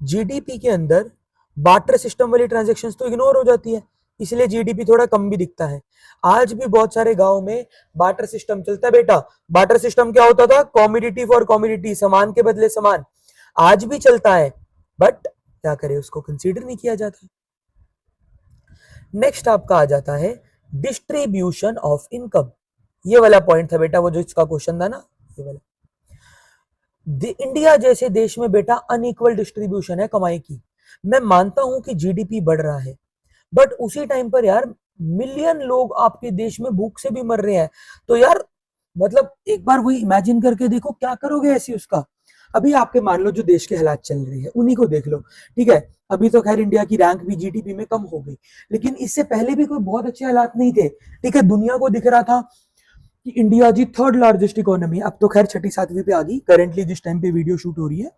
जीडीपी के अंदर बार्टर सिस्टम वाली ट्रांजेक्शन तो इग्नोर हो जाती है, इसलिए जीडीपी थोड़ा कम भी दिखता है। आज भी बहुत सारे गांव में बार्टर सिस्टम चलता है बेटा। बार्टर सिस्टम क्या होता था? कॉमोडिटी फॉर कॉमोडिटी, सामान के बदले सामान, आज भी चलता है बट क्या करे उसको कंसीडर नहीं किया जाता। नेक्स्ट आपका आ जाता है डिस्ट्रीब्यूशन ऑफ इनकम। ये वाला पॉइंट था बेटा वो जो इसका क्वेश्चन था ना, ये वाला। इंडिया जैसे देश में बेटा अनइक्वल डिस्ट्रीब्यूशन है कमाई की। मैं मानता हूं कि जीडीपी बढ़ रहा है बट उसी टाइम पर यार मिलियन लोग आपके देश में भूख से भी मर रहे हैं। तो यार मतलब एक बार वही इमेजिन करके देखो क्या करोगे ऐसी उसका। अभी आपके मान लो जो देश के हालात चल रहे हैं उन्हीं को देख लो, ठीक है। अभी तो खैर इंडिया की रैंक भी जीडीपी में कम हो गई, लेकिन इससे पहले भी कोई बहुत अच्छे हालात नहीं थे, ठीक है। दुनिया को दिख रहा था कि इंडिया जी थर्ड लार्जेस्ट इकोनॉमी, अब तो खैर छठी सातवीं पे आ गई करेंटली जिस टाइम पे वीडियो शूट हो रही है।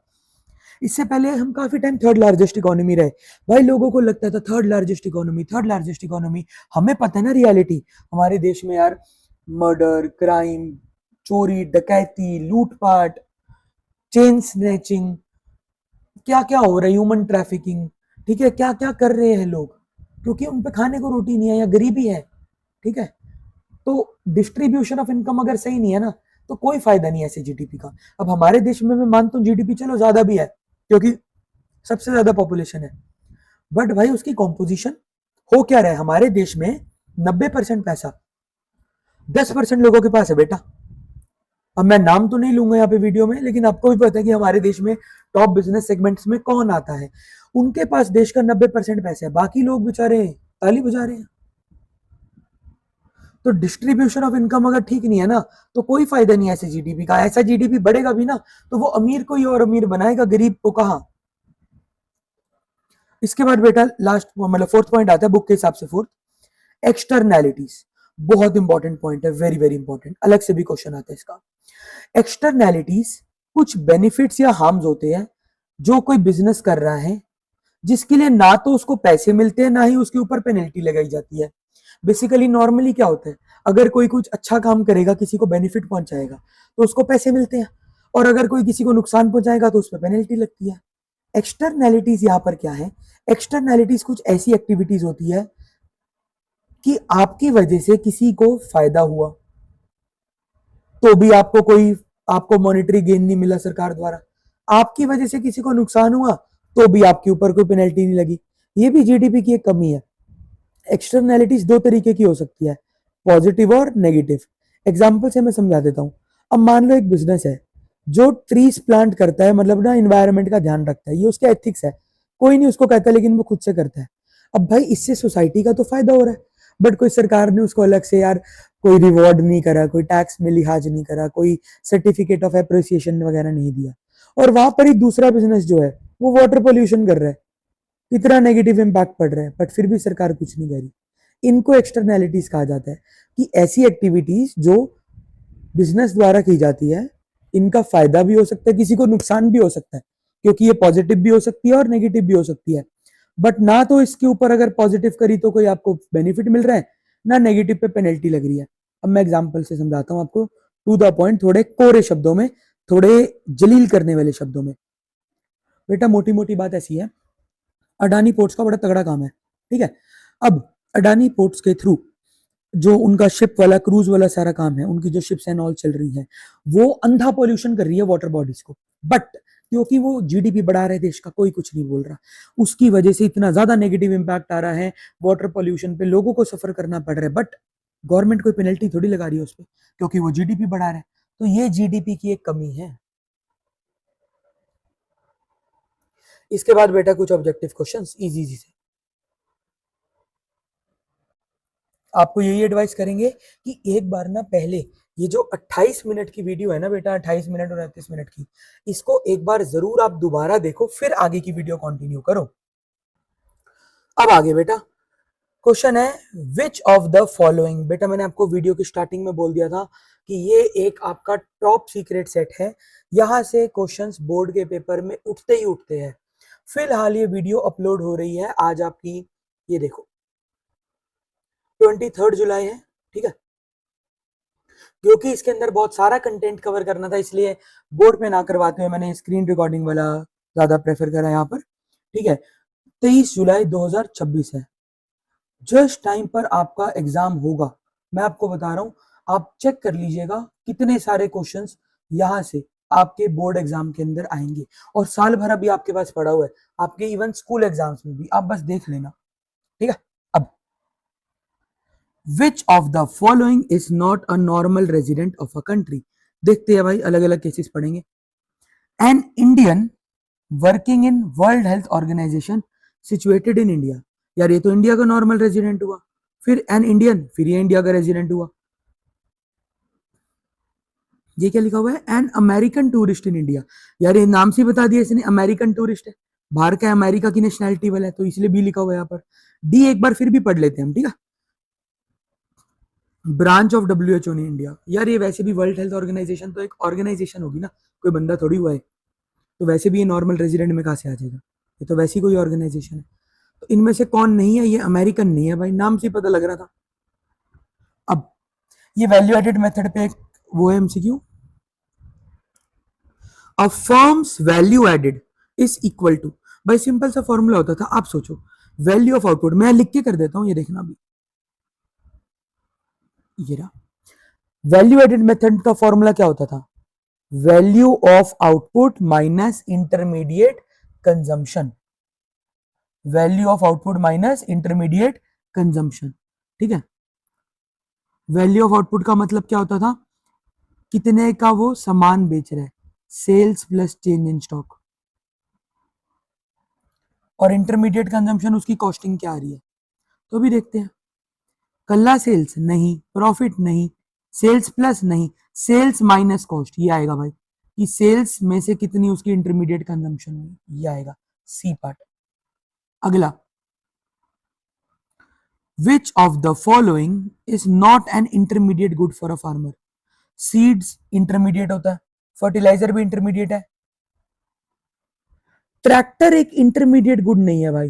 इससे पहले हम काफी टाइम थर्ड लार्जेस्ट इकोनॉमी रहे। भाई लोगों को लगता था third largest economy, third largest economy. हमें पता है ना रियलिटी हमारे देश में यार, मर्डर, क्राइम, चोरी डकैती, लूटपाट, चेन स्नैचिंग, क्या क्या हो रहा है, ह्यूमन ट्रैफिकिंग, ठीक है, क्या क्या कर रहे हैं लोग, क्योंकि उन पे खाने को रोटी नहीं है या गरीबी है, ठीक है। तो डिस्ट्रीब्यूशन ऑफ इनकम अगर सही नहीं है ना, तो कोई फायदा नहीं है ऐसे जीडीपी का। अब हमारे देश में मैं मानता हूँ जीडीपी चलो ज्यादा भी है, क्योंकि सबसे ज्यादा पॉपुलेशन है, बट भाई उसकी कॉम्पोजिशन हो क्या रहा है हमारे देश में। 90% पैसा 10% लोगों के पास है बेटा। अब मैं नाम तो नहीं लूंगा यहाँ पे वीडियो में, लेकिन आपको भी पता है कि हमारे देश में टॉप बिजनेस सेगमेंट्स में कौन आता है। उनके पास देश का 90% पैसा है, बाकी लोग बेचारे ताली बजा रहे हैं। तो डिस्ट्रीब्यूशन ऑफ इनकम अगर ठीक नहीं है ना, तो कोई फायदा नहीं है ऐसे जीडीपी का। ऐसा जीडीपी बढ़ेगा भी ना, तो वो अमीर को ही और अमीर बनाएगा, गरीब को कहां। इसके बाद बेटा लास्ट मतलब फोर्थ पॉइंट आता है बुक के हिसाब से, फोर्थ एक्सटर्नैलिटीज। बहुत इंपॉर्टेंट पॉइंट है, वेरी वेरी इंपॉर्टेंट, अलग से भी क्वेश्चन आता है इसका। एक्सटर्नैलिटीज कुछ बेनिफिट्स या हार्म्स होते हैं जो कोई बिजनेस कर रहा है, जिसके लिए ना तो उसको पैसे मिलते हैं ना ही उसके ऊपर पेनल्टी लगाई जाती है। बेसिकली नॉर्मली क्या होता है, अगर कोई कुछ अच्छा काम करेगा, किसी को बेनिफिट पहुंचाएगा, तो उसको पैसे मिलते हैं, और अगर कोई किसी को नुकसान पहुंचाएगा तो उस पर पेनल्टी लगती है। एक्सटर्नैलिटीज यहाँ पर क्या है, एक्सटर्नैलिटीज कुछ ऐसी एक्टिविटीज होती है कि आपकी वजह से किसी को फायदा हुआ तो भी आपको कोई, आपको मॉनेटरी गेन नहीं मिला सरकार द्वारा, आपकी वजह से किसी को नुकसान हुआ तो भी आपके ऊपर कोई पेनल्टी नहीं लगी। ये भी जीडीपी की एक कमी है। एक्सटर्नैलिटीज दो तरीके की हो सकती है, पॉजिटिव और नेगेटिव। एग्जाम्पल से मैं समझा देता हूँ। अब मान लो एक बिजनेस है जो ट्रीज प्लांट करता है, मतलब ना इन्वायरमेंट का ध्यान रखता है, ये उसका एथिक्स है, कोई नहीं उसको कहता, लेकिन वो खुद से करता है। अब भाई इससे सोसाइटी का तो फायदा हो रहा है, बट कोई सरकार ने उसको अलग से यार कोई रिवॉर्ड नहीं करा, कोई टैक्स में लिहाज नहीं करा, कोई सर्टिफिकेट ऑफ अप्रिसिएशन वगैरह नहीं दिया, और वहां पर ही दूसरा बिजनेस जो है वो वाटर पोल्यूशन कर रहा है, इतना नेगेटिव इम्पैक्ट पड़ रहा है, बट फिर भी सरकार कुछ नहीं करी। इनको एक्सटर्नैलिटीज कहा जाता है, कि ऐसी एक्टिविटीज जो बिजनेस द्वारा की जाती है, इनका फायदा भी हो सकता है, किसी को नुकसान भी हो सकता है, क्योंकि ये पॉजिटिव भी हो सकती है और नेगेटिव भी हो सकती है। बट ना तो इसके ऊपर अगर पॉजिटिव करी तो कोई आपको बेनिफिट मिल रहा है, ना नेगेटिव पे पेनल्टी लग रही है। अब मैं एग्जांपल से समझाता हूं आपको, टू द पॉइंट, थोड़े कोरे शब्दों में, थोड़े जलील करने वाले शब्दों में। बेटा मोटी मोटी बात ऐसी है, अडानी पोर्ट्स का बड़ा तगड़ा काम है, ठीक है। अब अडानी पोर्ट्स के थ्रू जो उनका शिप वाला क्रूज वाला सारा काम है, उनकी जो शिप्स एंड ऑल चल रही हैं, वो अंधा पॉल्यूशन कर रही है वाटर बॉडीज को, बट क्योंकि वो जीडीपी बढ़ा रहे देश का, कोई कुछ नहीं बोल रहा। उसकी वजह से इतना ज्यादा नेगेटिव इंपैक्ट आ रहा है वाटर पॉल्यूशन पे, लोगों को सफर करना पड़ रहा है, बट गवर्नमेंट कोई पेनल्टी थोड़ी लगा रही है उस पर, क्योंकि वो जीडीपी बढ़ा रहा है। तो ये जीडीपी की एक कमी है। इसके बाद बेटा कुछ ऑब्जेक्टिव क्वेश्चंस इजी इजी से, आपको यही एडवाइस करेंगे कि एक बार ना पहले ये जो 28 मिनट की वीडियो है ना बेटा, 28 मिनट और 38 मिनट की, इसको एक बार जरूर आप दोबारा देखो, फिर आगे की वीडियो कंटिन्यू करो। अब आगे बेटा क्वेश्चन है, विच ऑफ द फॉलोइंग, बेटा मैंने आपको वीडियो की स्टार्टिंग में बोल दिया था कि ये एक आपका टॉप सीक्रेट सेट है, यहां से क्वेश्चंस बोर्ड के पेपर में उठते ही उठते हैं। फिलहाल ये वीडियो अपलोड हो रही है आज आपकी, ये देखो 23 जुलाई है, ठीक है। क्योंकि इसके अंदर बहुत सारा कंटेंट कवर करना था, इसलिए बोर्ड पे ना करवाते हुए मैंने स्क्रीन रिकॉर्डिंग वाला ज्यादा प्रेफर करा यहाँ पर, ठीक है। 23 जुलाई 2026 है, जस्ट टाइम पर आपका एग्जाम होगा। मैं आपको बता रहा हूँ, आप चेक कर लीजिएगा कितने सारे क्वेश्चंस यहाँ से आपके बोर्ड एग्जाम के अंदर आएंगे, और साल भर अभी आपके पास पड़ा हुआ है, आपके इवन स्कूल एग्जाम्स में भी, आप बस देख लेना, ठीक है। अब which of the following is not a normal resident of a country, देखते हैं भाई, अलग अलग केसेस पढ़ेंगे। An Indian working in World Health Organization situated in India, यार ये तो इंडिया का नॉर्मल रेजिडेंट हुआ। फिर एन इंडियन, फिर ये इंडिया का रेजिडेंट हुआ। ये क्या लिखा हुआ है, an American tourist in India. यार ये नाम से बता दिया इसने, अमेरिकन टूरिस्ट है, बाहर का अमेरिका की नेशनैलिटी वाला है, तो इसलिए बी लिखा हुआ है यहाँ पर। डी एक बार फिर भी पढ़ लेते हैं हम, ठीक है। Branch of WHO in India, यार ये वैसे भी वर्ल्ड हेल्थ ऑर्गेनाइजेशन तो एक ऑर्गेनाइजेशन होगी ना, कोई बंदा थोड़ी हुआ है, तो वैसे भी ये नॉर्मल रेजिडेंट में कहाँ से आ जाएगा, ये तो वैसी कोई ऑर्गेनाइजेशन है। तो इनमें से कौन नहीं है, ये अमेरिकन नहीं है भाई, नाम से पता लग रहा था। अब ये वैल्यू एडेड मेथड पे एक वो है MCQ, a firm's value added is equal to, भाई सिंपल सा फॉर्मूला होता था, आप सोचो वैल्यू ऑफ आउटपुट, मैं लिख के कर देता हूं, ये देखना भी, ये रहा वैल्यू एडेड मेथड का फॉर्मूला क्या होता था, value of output minus intermediate consumption, value of output minus intermediate consumption, ठीक है। वैल्यू ऑफ आउटपुट का मतलब क्या होता था, कितने का वो सामान बेच रहा है, sales plus change in stock, और इंटरमीडिएट कंजम्पशन उसकी कॉस्टिंग क्या आ रही है, तो भी देखते हैं। कल्ला सेल्स नहीं, प्रॉफिट नहीं, सेल्स प्लस नहीं, सेल्स माइनस कॉस्ट, ये आएगा भाई, कि सेल्स में से कितनी उसकी इंटरमीडिएट कंजम्पशन हुई, ये आएगा सी पार्ट। अगला, विच of the following is not an intermediate good for a farmer, seeds intermediate होता है, फर्टिलाइजर भी इंटरमीडिएट है, ट्रैक्टर एक इंटरमीडिएट गुड नहीं है भाई,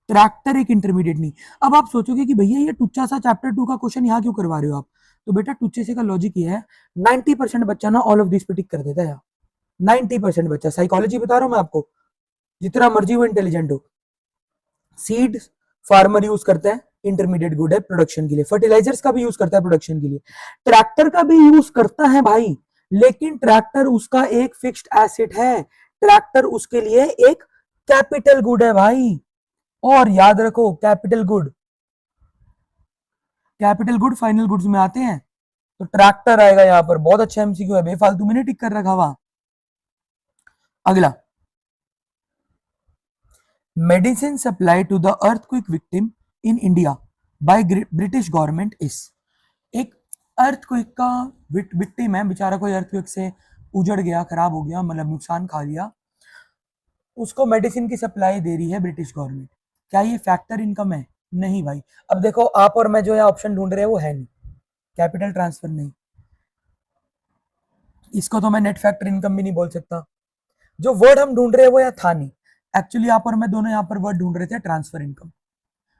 ट्रैक्टर एक इंटरमीडिएट नहीं। अब आप सोचोगे कि भैया ये टुच्चा सा चैप्टर 2 का क्वेश्चन यहाँ क्यों करवा रहे हो आप, तो बेटा टुच्चे से का लॉजिक ये है, 90% बच्चा ना ऑल ऑफ दिस पे टिक कर देता है यार, 90% बच्चा, साइकोलॉजी बता रहा हूं मैं आपको, जितना मर्जी वो इंटेलिजेंट हो। सीड फार्मर यूज करता है, इंटरमीडिएट गुड है प्रोडक्शन के लिए, फर्टिलाइजर्स का भी यूज करता है प्रोडक्शन के लिए, ट्रैक्टर का भी यूज करता है भाई, लेकिन ट्रैक्टर उसका एक फिक्स्ड एसेट है, ट्रैक्टर उसके लिए एक कैपिटल गुड है भाई, और याद रखो capital good, capital good final goods में आते हैं, तो ट्रैक्टर आएगा यहां पर, बहुत अच्छा एमसीक्यू है, बेफालतू में नहीं टिक कर रखा हुआ। अगला, medicine supply to the earthquake victim in India by British government is, एक अर्थक्वेक का विक्टिम है बेचारा, कोई अर्थक्वेक से उजड़ गया, खराब हो गया, मतलब नुकसान खा लिया, उसको मेडिसिन की सप्लाई दे रही है ब्रिटिश गवर्नमेंट, क्या ये फैक्टर इनकम है, नहीं भाई। अब देखो आप और मैं जो है ऑप्शन ढूंढ रहे हैं वो है नहीं, कैपिटल ट्रांसफर नहीं, इसको तो मैं नेट फैक्टर इनकम भी नहीं बोल सकता, जो वर्ड हम ढूंढ रहे हैं वो यहाँ था नहीं, एक्चुअली आप और मैं दोनों यहाँ पर वर्ड ढूंढ रहे थे ट्रांसफर इनकम,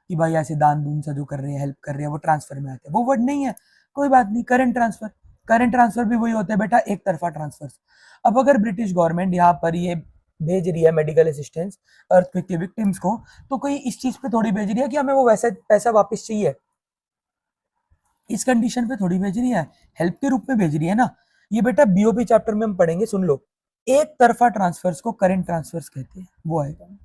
कि भाई ऐसे दान दून सा जो कर रहे हैं, हेल्प कर रहे हैं, वो ट्रांसफर में आते हैं, वो वर्ड नहीं है, कोई बात नहीं। करंट ट्रांसफर, करंट ट्रांसफर भी वही होता है बेटा, एक तरफा ट्रांसफर। अब अगर ब्रिटिश गवर्नमेंट यहाँ पर ये भेज रही है मेडिकल असिस्टेंस अर्थक्वेक के विक्टिम्स को, तो कोई इस चीज पे थोड़ी भेज रही है कि हमें वो वैसा पैसा वापस चाहिए, इस कंडीशन पे थोड़ी भेज रही है, हेल्प के रूप में भेज रही है ना। ये बेटा बीओपी चैप्टर में हम पढ़ेंगे, सुन लो, एक तरफा ट्रांसफर्स को करंट ट्रांसफर्स कहते हैं, वो आएगा।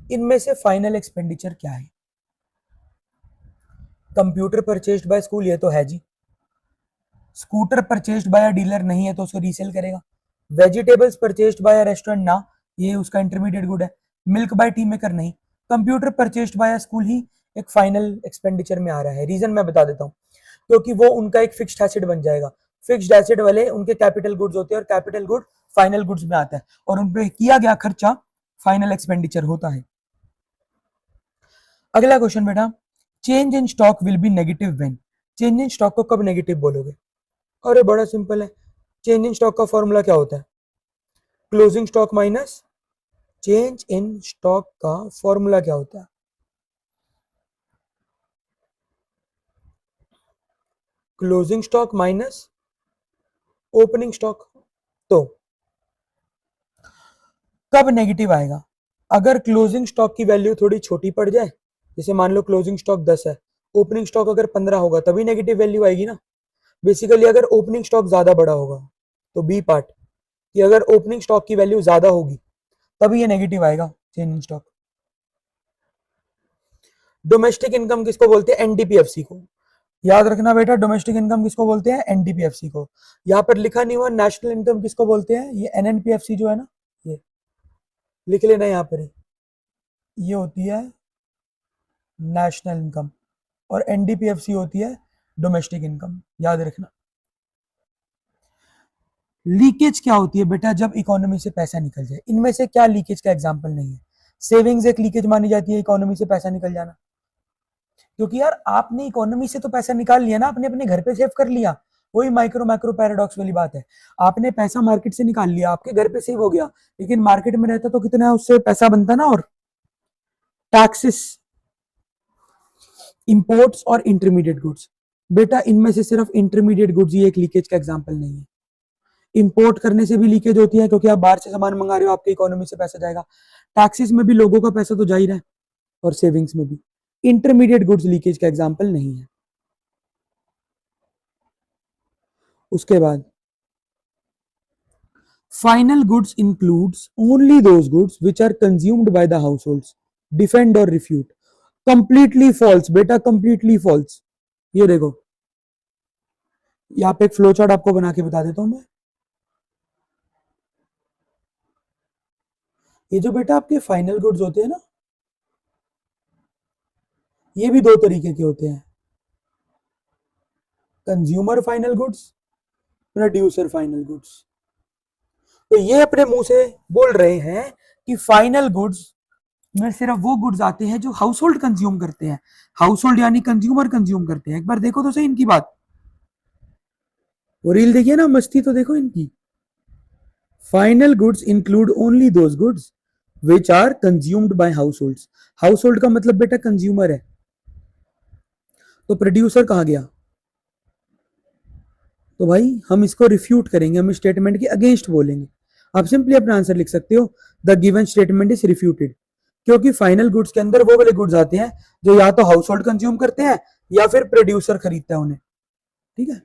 इनमें से फाइनल एक्सपेंडिचर क्या है, कंप्यूटर परचेज्ड बाय स्कूल, ये तो है जी, scooter purchased by a dealer नहीं है तो उसको रीसेल करेगा, vegetables purchased by a restaurant ना, ये उसका इंटरमीडिएट गुड है, मिल्क बाय टी मेकर नहीं, computer purchased by a school ही एक फाइनल एक्सपेंडिचर में आ रहा है। रीजन मैं बता देता हूँ, क्योंकि वो उनका एक फिक्स्ड एसेट बन जाएगा, फिक्स्ड एसेट वाले उनके कैपिटल गुड्स होते हैं, और कैपिटल गुड फाइनल गुड्स में आता है, और उन पे किया गया खर्चा फाइनल एक्सपेंडिचर होता है। अगला क्वेश्चन बेटा, change in stock will be negative when, change in stock को कब नेगेटिव बोलोगे, अरे बड़ा सिंपल है, चेंज इन स्टॉक का फॉर्मूला क्या होता है, closing stock minus change in stock का फॉर्मूला क्या होता है, closing stock minus opening stock. तो कब नेगेटिव आएगा, अगर क्लोजिंग स्टॉक की वैल्यू थोड़ी छोटी पड़ जाए, जैसे मान लो क्लोजिंग स्टॉक 10 है, ओपनिंग स्टॉक अगर 15 होगा तभी नेगेटिव वैल्यू आएगी ना। बेसिकली अगर ओपनिंग स्टॉक ज्यादा बड़ा होगा, तो बी पार्ट, कि अगर ओपनिंग स्टॉक की वैल्यू ज्यादा होगी तभी ये नेगेटिव आएगा change in stock. Domestic income किसको बोलते हैं, एनडीपीएफसी को, याद रखना बेटा, डोमेस्टिक इनकम किसको बोलते हैं, एनडीपीएफसी को। यहाँ पर लिखा नहीं हुआ नेशनल इनकम किसको बोलते हैं, ये एनएनपीएफसी जो है ना, ये लिख लेना यहाँ पर ही, ये होती है नेशनल इनकम, और एनडीपीएफसी होती है डोमेस्टिक इनकम, याद रखना। लीकेज क्या होती है बेटा? जब इकोनॉमी से पैसा निकल जाए। इनमें से क्या लीकेज का एग्जांपल नहीं है? सेविंग्स एक लीकेज मानी जाती है, इकोनॉमी से पैसा निकल जाना, क्योंकि यार आपने इकोनॉमी से तो पैसा निकाल लिया ना, आपने अपने घर पे सेव कर लिया। वही माइक्रो मैक्रो पैराडॉक्स वाली बात है। आपने पैसा मार्केट से निकाल लिया, आपके घर पे सेव हो गया, लेकिन मार्केट में रहता तो कितना उससे पैसा बनता ना। और टैक्सेस, इंपोर्ट्स और इंटरमीडिएट गुड्स, बेटा इनमें से सिर्फ इंटरमीडिएट गुड्स ही एक लीकेज का एग्जांपल नहीं है। इंपोर्ट करने से भी लीकेज होती है, क्योंकि आप बाहर से सामान मंगा रहे हो, आपके इकोनॉमी से पैसा जाएगा। टैक्सेस में भी लोगों का पैसा तो जा ही रहा है, और सेविंग्स में भी। इंटरमीडिएट गुड्स लीकेज का एग्जांपल नहीं है। उसके बाद final goods includes only those goods which are consumed by the households, defend और रिफ्यूट। कंप्लीटली फॉल्स बेटा, कंप्लीटली फॉल्स। ये देखो, यहाँ पे एक फ्लो चार्ट आपको बना के बता देता हूं मैं। ये जो बेटा आपके फाइनल गुड्स होते हैं ना, ये भी दो तरीके के होते हैं, consumer final goods, producer final goods. तो ये अपने मुंह से बोल रहे हैं कि फाइनल गुड्स में सिर्फ वो गुड्स आते हैं जो हाउस होल्ड कंज्यूम करते हैं। हाउस होल्ड यानी कंज्यूमर कंज्यूम करते हैं। एक बार देखो तो सही इनकी बात, वो रील देखिए ना, मस्ती तो देखो इनकी। Final goods include only those goods which are consumed by household. Household का मतलब बेटा कंज्यूमर है। तो प्रोड्यूसर कहा गया? तो भाई हम इसको रिफ्यूट करेंगे, हम स्टेटमेंट के अगेंस्ट बोलेंगे। आप सिंपली अपना आंसर लिख सकते हो, the given statement is refuted, क्योंकि फाइनल गुड्स के अंदर वो वाले गुड्स आते हैं जो या तो हाउस होल्ड कंज्यूम करते हैं या फिर प्रोड्यूसर खरीदता है उन्हें। ठीक है,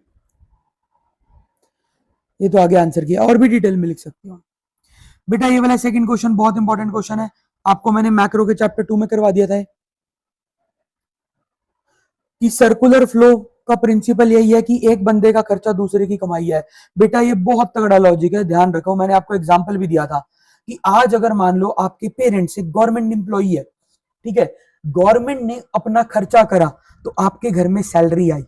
ये तो आगे आंसर किया, और भी डिटेल में लिख सकते हो बेटा। ये वाला सेकंड क्वेश्चन बहुत इंपॉर्टेंट क्वेश्चन है, आपको मैंने मैक्रो के चैप्टर 2 में करवा दिया था कि सर्कुलर फ्लो का प्रिंसिपल यही है कि एक बंदे का खर्चा दूसरे की कमाई है। बेटा ये बहुत तगड़ा लॉजिक है, ध्यान रखो। मैंने आपको एग्जांपल भी दिया था कि आज अगर मान लो आपके पेरेंट्स एक गवर्नमेंट एम्प्लॉई है, ठीक है, गवर्नमेंट ने अपना खर्चा करा तो आपके घर में सैलरी आई,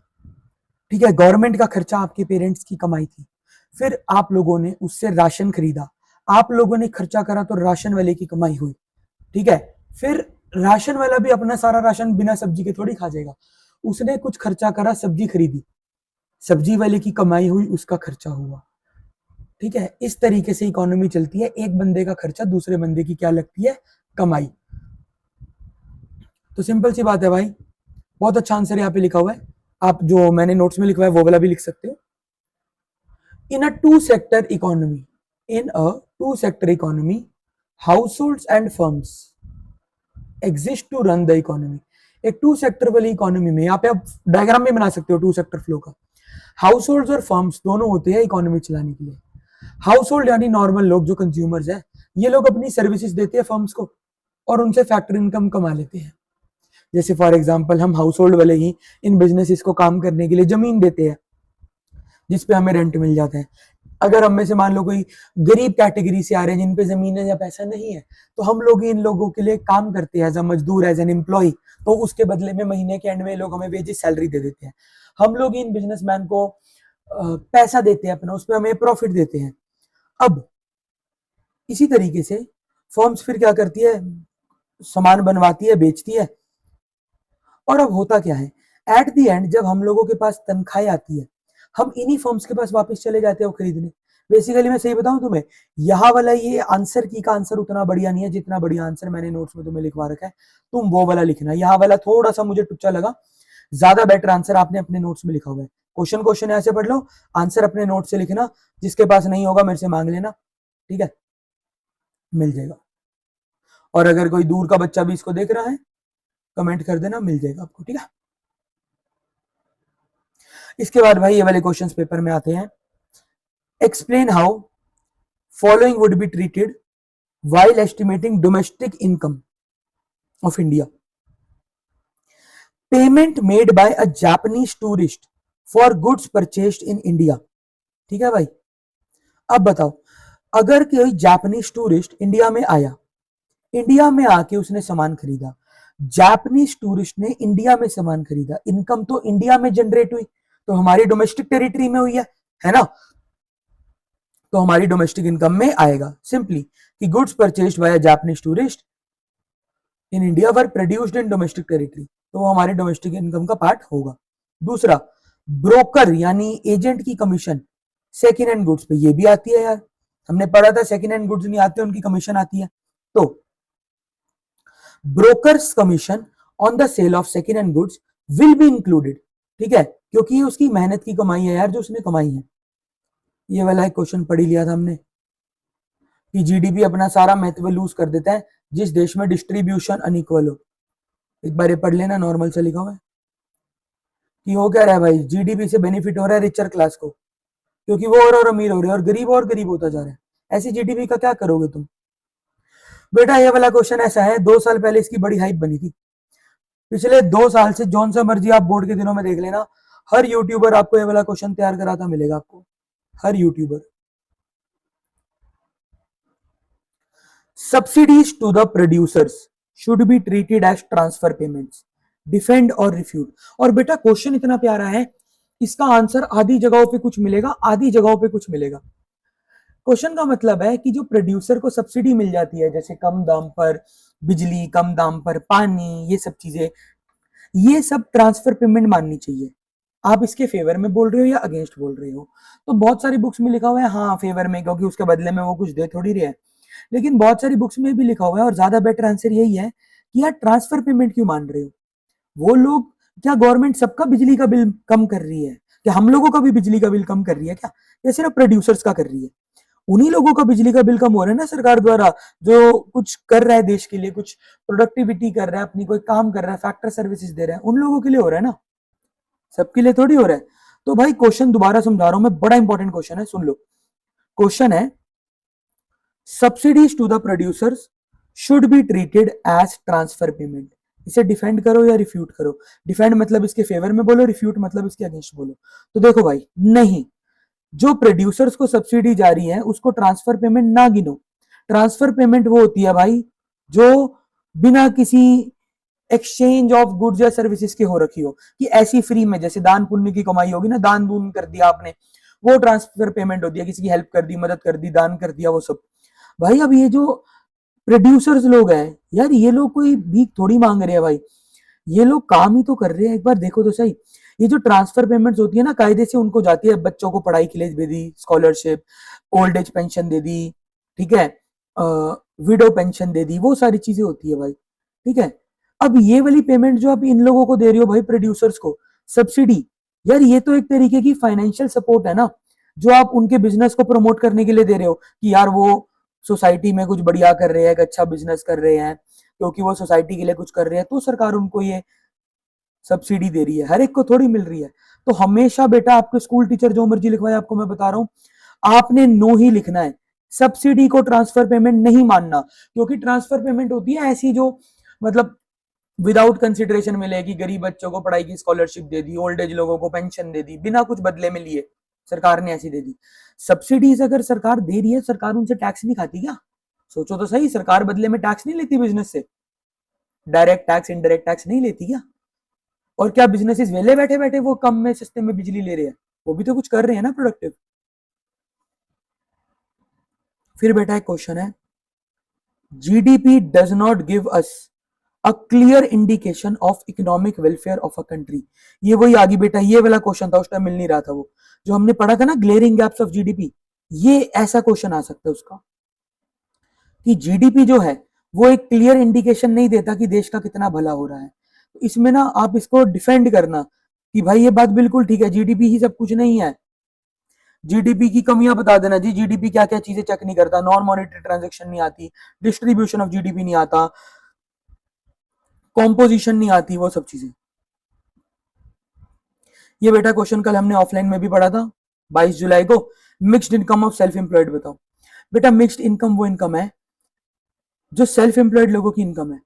ठीक है, गवर्नमेंट का खर्चा आपके पेरेंट्स की कमाई थी। फिर आप लोगों ने उससे राशन खरीदा, आप लोगों ने खर्चा करा तो राशन वाले की कमाई हुई, ठीक है। फिर राशन वाला भी अपना सारा राशन बिना सब्जी के थोड़ी खा जाएगा, उसने कुछ खर्चा करा, सब्जी खरीदी, सब्जी वाले की कमाई हुई, उसका खर्चा हुआ। ठीक है, इस तरीके से इकोनॉमी चलती है। एक बंदे का खर्चा दूसरे बंदे की क्या लगती है? कमाई। तो सिंपल सी बात है भाई, बहुत अच्छा आंसर यहाँ पे लिखा हुआ है। आप जो मैंने नोट्स में लिखा है वो वाला भी लिख सकते हो। In a two sector economy, in a two sector economy, households and firms exist to run the economy. एक टू सेक्टर वाली इकोनॉमी में, यहाँ पे आप डायग्राम भी बना सकते हो टू सेक्टर फ्लो का। हाउस होल्ड और फर्म्स दोनों होते हैं इकोनॉमी चलाने के लिए। हाउस होल्ड यानी नॉर्मल लोग जो कंज्यूमर्स हैं, ये लोग अपनी सर्विसेज देते हैं फर्म्स को और उनसे फैक्ट्री इनकम कमा लेते हैं। जैसे फॉर एग्जांपल हम हाउस होल्ड वाले ही इन बिजनेसेस को काम करने के लिए जमीन देते हैं जिसपे हमें रेंट मिल जाता है। अगर हम में से मान लो कोई गरीब कैटेगरी से आ रहे हैं जिन पे जमीन है या पैसा नहीं है, तो हम लोग इन लोगों के लिए काम करते हैं एज अ मजदूर, एज एन एम्प्लॉय। तो उसके बदले में महीने के एंड में लोग हमें वेजेस सैलरी दे देते हैं। हम लोग इन बिजनेसमैन को पैसा देते हैं अपना, उसमें हमें प्रॉफिट देते हैं। अब इसी तरीके से फर्म्स फिर क्या करती है? सामान बनवाती है, बेचती है। और अब होता क्या है, एट द एंड जब हम लोगों के पास तनख्वाह आती है, हम इन्हीं फर्म्स के पास वापस चले जाते हैं वो खरीदने। बेसिकली मैं सही बताऊं तुम्हें, यहाँ वाला ये आंसर की का आंसर उतना बढ़िया नहीं है जितना बढ़िया आंसर मैंने नोट्स में तुम्हें लिखवा रखा है। तुम वो वाला लिखना, यहाँ वाला थोड़ा सा मुझे टुच्चा लगा, ज्यादा बेटर आंसर आपने अपने नोट्स में लिखा हुआ है। क्वेश्चन क्वेश्चन ऐसे पढ़ लो, आंसर अपने नोट से लिखना, जिसके पास नहीं होगा मेरे से मांग लेना, ठीक है, मिल जाएगा। और अगर कोई दूर का बच्चा भी इसको देख रहा है, कमेंट कर देना, मिल जाएगा आपको, ठीक है। इसके बाद भाई ये वाले क्वेश्चंस पेपर में आते हैं। Explain how following would be treated while estimating domestic income of India. Payment made by a Japanese tourist for goods purchased in India. ठीक है भाई, अब बताओ, अगर कोई जापानीज टूरिस्ट इंडिया में आया, इंडिया में आके उसने सामान खरीदा, जापानीज टूरिस्ट ने इंडिया में सामान खरीदा, इनकम तो इंडिया में जनरेट हुई, तो हमारी डोमेस्टिक टेरिटरी में हुई है ना, तो हमारी डोमेस्टिक इनकम में आएगा सिंपली कि goods purchased bye Japanese tourist in India were produced in domestic territory, तो वो हमारे डोमेस्टिक इनकम का पार्ट होगा। दूसरा, ब्रोकर यानी एजेंट की कमीशन सेकेंड हैंड गुड्स पे, ये भी आती है यार, हमने पढ़ा था सेकेंड हैंड गुड्स नहीं आते, उनकी कमीशन आती है। तो brokers commission on the sale of second hand goods will be included, ठीक है, क्योंकि ये उसकी मेहनत की कमाई है यार, जो उसने कमाई है। ये वाला एक क्वेश्चन पढ़ लिया था हमने कि जीडीपी अपना सारा महत्व लूज कर देता है जिस देश में डिस्ट्रीब्यूशन अनइक्वल हो। एक बार ये पढ़ लेना, नॉर्मल से लिखा हुआ है कि हो क्या रहा है भाई, जीडीपी से बेनिफिट हो रहा है रिचर क्लास को, क्योंकि वो और अमीर हो रहे हैं और गरीब होता जा रहा है। ऐसी जीडीपी का क्या करोगे तुम? बेटा ये वाला क्वेश्चन ऐसा है, 2 साल पहले इसकी बड़ी हाइप बनी थी, पिछले 2 साल से जौन सा मर्जी आप बोर्ड के दिनों में देख लेना, हर यूट्यूबर आपको ये वाला क्वेश्चन तैयार कराता मिलेगा आपको, हर YouTuber. Subsidies to the producers should be treated as transfer payments, defend और रिफ्यूट। और बेटा क्वेश्चन इतना प्यारा है, इसका आंसर आधी जगहों पे कुछ मिलेगा, आधी जगहों पे कुछ मिलेगा। क्वेश्चन का मतलब है कि जो प्रोड्यूसर को सब्सिडी मिल जाती है, जैसे कम दाम पर बिजली, कम दाम पर पानी, ये सब चीजें, ये सब ट्रांसफर पेमेंट माननी चाहिए। आप इसके फेवर में बोल रहे हो या अगेंस्ट बोल रहे हो? तो बहुत सारी बुक्स में लिखा हुआ है हाँ फेवर में, क्योंकि उसके बदले में वो कुछ दे थोड़ी रहे हैं, लेकिन बहुत सारी बुक्स में भी लिखा हुआ है और ज्यादा बेटर आंसर यही है कि यार ट्रांसफर पेमेंट क्यों मान रहे हो? वो लोग, क्या गवर्नमेंट सबका बिजली का बिल कम कर रही है? क्या हम लोगों का भी बिजली का बिल कम कर रही है क्या? या सिर्फ प्रोड्यूसर्स का कर रही है? उन्हीं लोगों का बिजली का बिल कम हो रहा है ना सरकार द्वारा, जो कुछ कर रहा है देश के लिए, कुछ प्रोडक्टिविटी कर रहा है, अपनी कोई काम कर रहा है, फैक्टर सर्विसेज दे रहा है, उन लोगों के लिए हो रहा है ना, सबके लिए थोड़ी हो रहा है। तो भाई क्वेश्चन दोबारा समझा रहा हूं मैं, बड़ा इंपॉर्टेंट क्वेश्चन है, सुन लो। क्वेश्चन है, subsidies to the producers should be treated as transfer payment. इसे डिफेंड करो या रिफ्यूट करो। डिफेंड मतलब इसके फेवर में बोलो, रिफ्यूट मतलब इसके अगेंस्ट बोलो। तो देखो भाई, नहीं, जो प्रोड्यूसर्स को सब्सिडी जा रही है उसको ट्रांसफर पेमेंट ना गिनो। ट्रांसफर पेमेंट वो होती है भाई जो बिना किसी एक्सचेंज ऑफ गुड्स या सर्विसेज के हो रखी हो, कि ऐसी फ्री में, जैसे दान पुण्य की कमाई होगी ना, दान दून कर दिया आपने, वो ट्रांसफर पेमेंट होती है, किसी की हेल्प कर दी, मदद कर दी, दान कर दिया, वो सब। भाई अब ये जो प्रोड्यूसर्स लोग हैं यार, ये लोग कोई भीख थोड़ी मांग रहे हैं भाई, ये लोग काम ही तो कर रहे हैं, एक बार देखो तो सही। ये जो ट्रांसफर पेमेंट्स होती है ना, कायदे से उनको जाती है, बच्चों को पढ़ाई के लिए दे दी स्कॉलरशिप, ओल्ड एज पेंशन दे दी, ठीक है, विडो पेंशन दे दी, वो सारी चीजें होती है भाई, ठीक है। अब ये वाली पेमेंट जो आप इन लोगों को दे रही हो भाई, प्रोड्यूसर्स को सब्सिडी, यार ये तो एक तरीके की फाइनेंशियल सपोर्ट है ना, जो आप उनके बिजनेस को प्रमोट करने के लिए दे रहे हो, कि यार वो सोसाइटी में कुछ बढ़िया कर रहे हैं, एक अच्छा बिजनेस कर रहे हैं, क्योंकि वो सोसाइटी के लिए कुछ कर रहे हैं, तो सरकार उनको ये सब्सिडी दे रही है, हर एक को थोड़ी मिल रही है। तो हमेशा बेटा आपके स्कूल टीचर जो मर्जी लिखवाए, आपको मैं बता रहा हूं, आपने नो ही लिखना है, सब्सिडी को ट्रांसफर पेमेंट नहीं मानना, क्योंकि ट्रांसफर पेमेंट होती है ऐसी जो मतलब विदाउट कंसिडरेशन मिलेगी, गरीब बच्चों को पढ़ाई की स्कॉलरशिप दे दी, ओल्ड एज लोगों को पेंशन दे दी, बिना कुछ बदले में लिए सरकार ने ऐसी दे दी। सब्सिडीज अगर सरकार दे रही है, सरकार उनसे टैक्स नहीं खाती क्या? सोचो तो सही, सरकार बदले में टैक्स नहीं लेती बिजनेस से, डायरेक्ट टैक्स इनडायरेक्ट टैक्स नहीं लेती क्या? और क्या बिजनेसेस वेले बैठे बैठे वो कम में सस्ते में बिजली ले रहे हैं? वो भी तो कुछ कर रहे हैं ना प्रोडक्टिव। फिर बेटा एक क्वेश्चन है, GDP does not give us a clear indication of economic welfare of a country. ये वही आगे बेटा, ये वाला क्वेश्चन था, उस टाइम मिल नहीं रहा था, वो जो हमने पढ़ा था ना, ग्लेयरिंग गैप्स ऑफ जीडीपी, ये ऐसा क्वेश्चन आ सकता है उसका, कि जीडीपी जो है वो एक क्लियर इंडिकेशन नहीं देता कि देश का कितना भला हो रहा है। तो इसमें ना आप इसको डिफेंड करना कि भाई ये बात बिल्कुल ठीक है, जीडीपी ही सब कुछ नहीं है, जीडीपी की कमियां बता देना जी, जीडीपी क्या क्या चीजें चेक नहीं करता, नॉन मॉनिटरी ट्रांजेक्शन नहीं आती, डिस्ट्रीब्यूशन ऑफ जीडीपी नहीं आता, कॉम्पोजिशन नहीं आती, वो सब चीजें। ये बेटा क्वेश्चन कल हमने ऑफलाइन में भी पढ़ा था 22 जुलाई को, mixed income of self employed बताओ। बेटा मिक्स्ड इनकम वो इनकम है जो सेल्फ एम्प्लॉयड लोगों की इनकम है,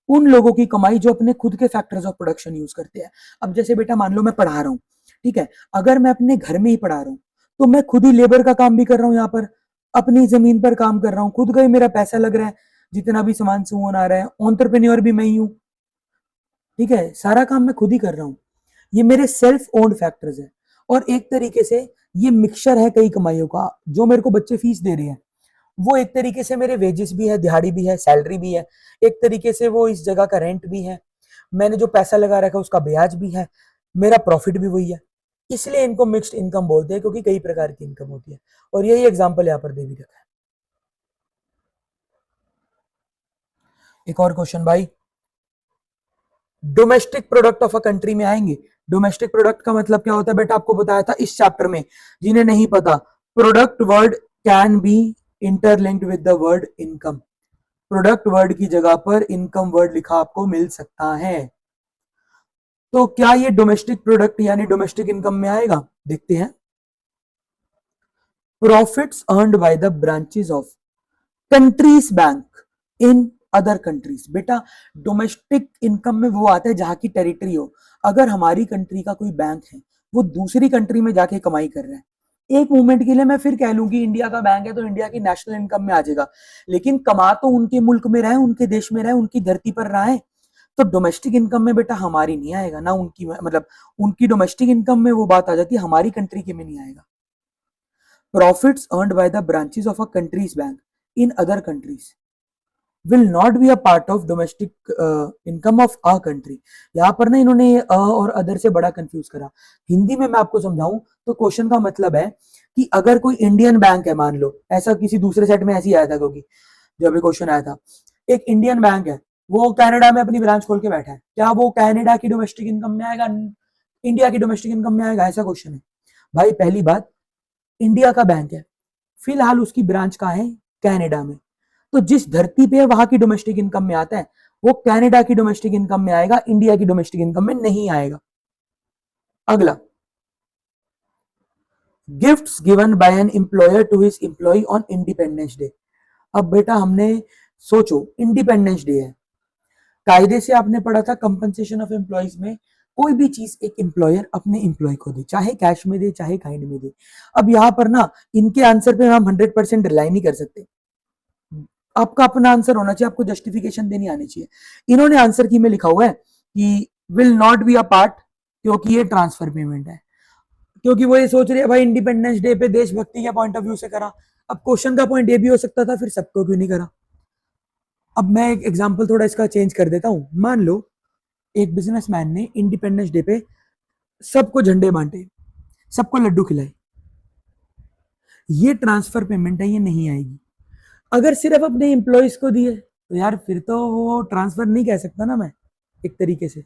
उन लोगों की कमाई जो अपने खुद के फैक्टर्स ऑफ प्रोडक्शन यूज करते हैं। अब जैसे बेटा मान लो मैं पढ़ा रहा हूँ, ठीक है, अगर मैं अपने घर में ही पढ़ा रहा हूँ तो मैं खुद ही लेबर का काम भी कर रहा हूँ, यहाँ पर अपनी जमीन पर काम कर रहा हूँ, खुद का ही मेरा पैसा लग रहा है, जितना भी सामान सुमन आ रहा है, एंटरप्रेन्योर भी मैं ही हूँ, ठीक है, सारा काम मैं खुद ही कर रहा हूँ, ये मेरे सेल्फ ओन्ड फैक्टर्स है। और एक तरीके से ये मिक्सचर है कई कमाइयों का। जो मेरे को बच्चे फीस दे रहे हैं वो एक तरीके से मेरे वेजेस भी है, दिहाड़ी भी है, सैलरी भी है, एक तरीके से वो इस जगह का रेंट भी है, मैंने जो पैसा लगा रखा है उसका ब्याज भी है, मेरा प्रॉफिट भी वही है। इसलिए इनको मिक्स्ड इनकम बोलते हैं, क्योंकि कई प्रकार की इनकम होती है। और यही एग्जाम्पल यहाँ पर दे भी रखा है। एक और क्वेश्चन भाई, domestic product of a country में आएंगे। डोमेस्टिक प्रोडक्ट का मतलब क्या होता है बेटा, आपको बताया था इस चैप्टर में, जिन्हें नहीं पता, product word can be interlinked with the word income. Product word की जगह पर इनकम वर्ड लिखा आपको मिल सकता है। तो क्या ये डोमेस्टिक प्रोडक्ट यानी डोमेस्टिक इनकम में आएगा? देखते हैं। Profits earned by the branches of countries bank in other countries. बेटा डोमेस्टिक इनकम में वो आता है जहां की टेरिटरी हो। अगर हमारी कंट्री का कोई बैंक है, वो दूसरी कंट्री में जाके कमाई कर रहा है, एक मोमेंट के लिए मैं फिर कह लूं कि इंडिया का बैंक है तो इंडिया की नेशनल इनकम में आ जाएगा, लेकिन कमा तो उनके मुल्क में रहे, उनके देश में रहे, उनकी धरती पर रहा है। तो डोमेस्टिक इनकम में बेटा हमारी नहीं आएगा ना, उनकी मतलब उनकी डोमेस्टिक इनकम में वो बात आ जाती है, हमारी कंट्री के में नहीं आएगा। Profits earned by the branches of a countries bank in other countries will not be a part of domestic income of a country. यहाँ पर ना इन्होंने अ और अदर से बड़ा कंफ्यूज करा। हिंदी में मैं आपको समझाऊं तो क्वेश्चन का मतलब है कि अगर कोई इंडियन बैंक है, मान लो ऐसा किसी दूसरे सेट में ऐसे ही आया था, क्योंकि जब अभी क्वेश्चन आया था, एक इंडियन बैंक है, वो कनाडा में अपनी ब्रांच खोल के बैठा है, क्या वो कनाडा की डोमेस्टिक इनकम में आएगा, इंडिया की डोमेस्टिक इनकम में आएगा? ऐसा क्वेश्चन है भाई। पहली बात, इंडिया का बैंक है, फिलहाल उसकी ब्रांच कहाँ है? कनाडा में। तो जिस धरती पे वहां की डोमेस्टिक इनकम में आता है, वो कनाडा की डोमेस्टिक इनकम में आएगा, इंडिया की डोमेस्टिक इनकम में नहीं आएगा। अगला, gifts given by an employer to his employee on Independence Day. अब बेटा हमने सोचो इंडिपेंडेंस डे है, कायदे से आपने पढ़ा था कंपनसेशन ऑफ एम्प्लॉयज में, कोई भी चीज एक एम्प्लॉयर अपने एम्प्लॉय को दे, चाहे कैश में दे चाहे काइंड में दे। अब यहाँ पर ना इनके आंसर पे हम 100% रिलाई नहीं कर सकते, आपका अपना आंसर होना चाहिए, आपको जस्टिफिकेशन देनी आनी चाहिए। इन्होंने आंसर की में लिखा हुआ है कि will not be a part, क्योंकि ये ट्रांसफर पेमेंट है, क्योंकि वो ये सोच रहे हैं भाई इंडिपेंडेंस डे पे देशभक्ति के पॉइंट ऑफ व्यू से करा। अब क्वेश्चन का पॉइंट ये भी हो सकता था फिर सबको क्यों नहीं करा। अब मैं एक एग्जांपल थोड़ा इसका चेंज कर देता हूं। मान लो एक बिजनेसमैन ने इंडिपेंडेंस डे पे सबको झंडे बांटे, सबको लड्डू खिलाए, ये ट्रांसफर पेमेंट है, ये नहीं आएगी। अगर सिर्फ अपने एम्प्लॉयज को दिए तो यार फिर तो वो ट्रांसफर नहीं कह सकता ना मैं, एक तरीके से।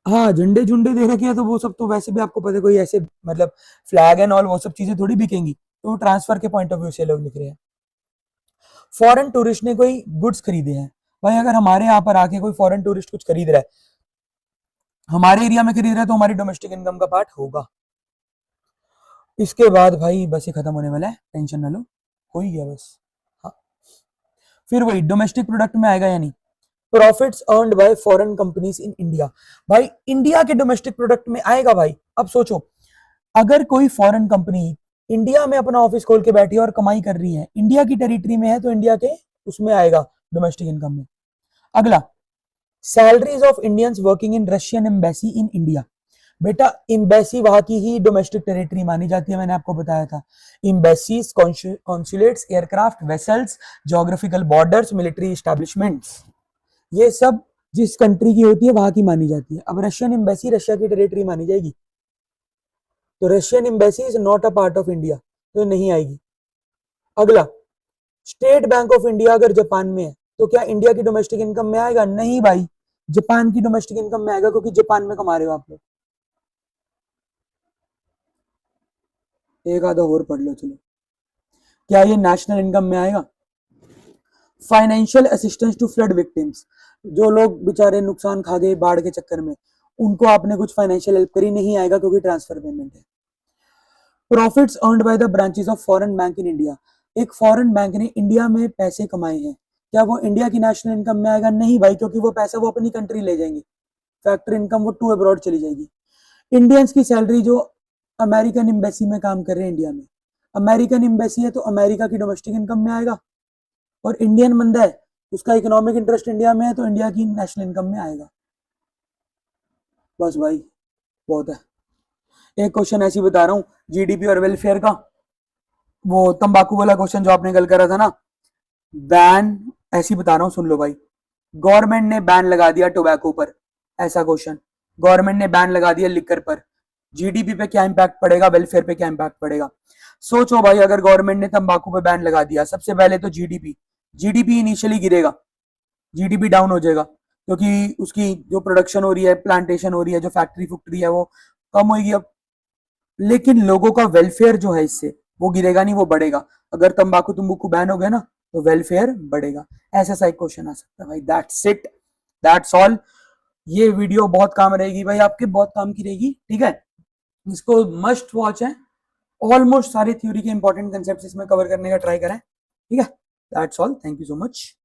हाँ झंडे झुंडे दे रखे हैं तो वो सब तो वैसे भी आपको पता है, कोई ऐसे मतलब फ्लैग एंड ऑल वो सब चीजें थोड़ी बिकेंगी, तो ट्रांसफर के पॉइंट ऑफ व्यू से लोग लिख रहे हैं। फॉरेन टूरिस्ट ने कोई गुड्स खरीदे हैं, भाई अगर हमारे यहाँ पर आके कोई फॉरेन टूरिस्ट कुछ खरीद रहा है, हमारे एरिया में खरीद रहा है, तो हमारी डोमेस्टिक इनकम का पार्ट होगा। इसके बाद भाई बस ये खत्म होने वाला है, टेंशन ना लो, हो ही गया बस। हाँ, फिर वही डोमेस्टिक प्रोडक्ट में आएगा या नहीं, profits earned bye foreign companies in India. भाई इंडिया के डोमेस्टिक प्रोडक्ट में आएगा भाई। अब सोचो अगर कोई फॉरेन कंपनी इंडिया में अपना ऑफिस खोल के बैठी है और कमाई कर रही है, इंडिया की टेरिटरी में है, तो इंडिया के उसमें आएगा डोमेस्टिक इनकम में। अगला, salaries of Indians working in Russian embassy in India. बेटा एम्बेसी वहां की ही डोमेस्टिक टेरिटरी मानी जाती है, मैंने आपको बताया था। Embassies, consulates, aircraft, vessels, geographical borders, military establishments, ये सब जिस कंट्री की होती है वहां की मानी जाती है। अब रशियन एम्बेसी रशिया की टेरिटरी मानी जाएगी, तो Russian embassy is not a part of India, तो नहीं आएगी। अगला, स्टेट बैंक ऑफ इंडिया अगर जापान में है तो क्या इंडिया की डोमेस्टिक इनकम में आएगा? नहीं भाई, जापान की डोमेस्टिक इनकम में आएगा, क्योंकि जापान में कमा रहे हो आप लोग। एक आधा और पढ़ लो चलो। क्या ये नेशनल इनकम में आएगा? Financial assistance to flood victims, जो लोग बेचारे नुकसान खा गए बाढ़ के चक्कर में, उनको आपने कुछ फाइनेंशियल हेल्प करी, नहीं आएगा क्योंकि ट्रांसफर पेमेंट है। Profits earned by the branches of foreign bank in India, एक फॉरेन बैंक ने इंडिया में पैसे कमाए हैं, क्या वो इंडिया की नेशनल इनकम में आएगा? नहीं भाई, क्योंकि वो पैसा वो अपनी कंट्री ले जाएंगे, फैक्ट्री इनकम वो टू अब्रॉड चली जाएगी। इंडियंस की सैलरी जो अमेरिकन एम्बेसी में काम कर रहे हैं इंडिया में, अमेरिकन एम्बेसी है तो अमेरिका की डोमेस्टिक इनकम में आएगा, और इंडियन बंदा है उसका इकोनॉमिक इंटरेस्ट इंडिया में है तो इंडिया की नेशनल इनकम में आएगा। बस भाई बहुत है। एक क्वेश्चन ऐसे ही बता रहा हूँ जीडीपी और वेलफेयर का, वो तंबाकू वाला क्वेश्चन जो आपने कल करा था ना, बैन, ऐसे ही बता रहा हूँ सुन लो भाई। गवर्नमेंट ने बैन लगा दिया टोबैको पर, ऐसा क्वेश्चन। गवर्नमेंट ने बैन लगा दिया लिकर पर, जीडीपी पे क्या इंपैक्ट पड़ेगा, वेलफेयर पे क्या इंपैक्ट पड़ेगा। सोचो भाई, अगर गवर्नमेंट ने तंबाकू पे बैन लगा दिया, सबसे पहले तो जीडीपी, जीडीपी इनिशियली गिरेगा, जीडीपी डाउन हो जाएगा, क्योंकि उसकी जो प्रोडक्शन हो रही है, प्लांटेशन हो रही है, जो फैक्ट्री फैक्ट्री है वो कम होगी अब। लेकिन लोगों का वेलफेयर जो है इससे वो गिरेगा नहीं, वो बढ़ेगा। अगर तंबाकू तंबाकू बैन हो गया ना तो वेलफेयर बढ़ेगा। ऐसा सा एक क्वेश्चन आ सकता है भाई। That's it, that's all. ये वीडियो बहुत काम रहेगी भाई, आपके बहुत काम की रहेगी, ठीक है। इसको मस्ट वॉच है, ऑलमोस्ट सारे थ्योरी के इंपॉर्टेंट कंसेप्ट इसमें कवर करने का ट्राई करें, ठीक है। That's all, thank you so much.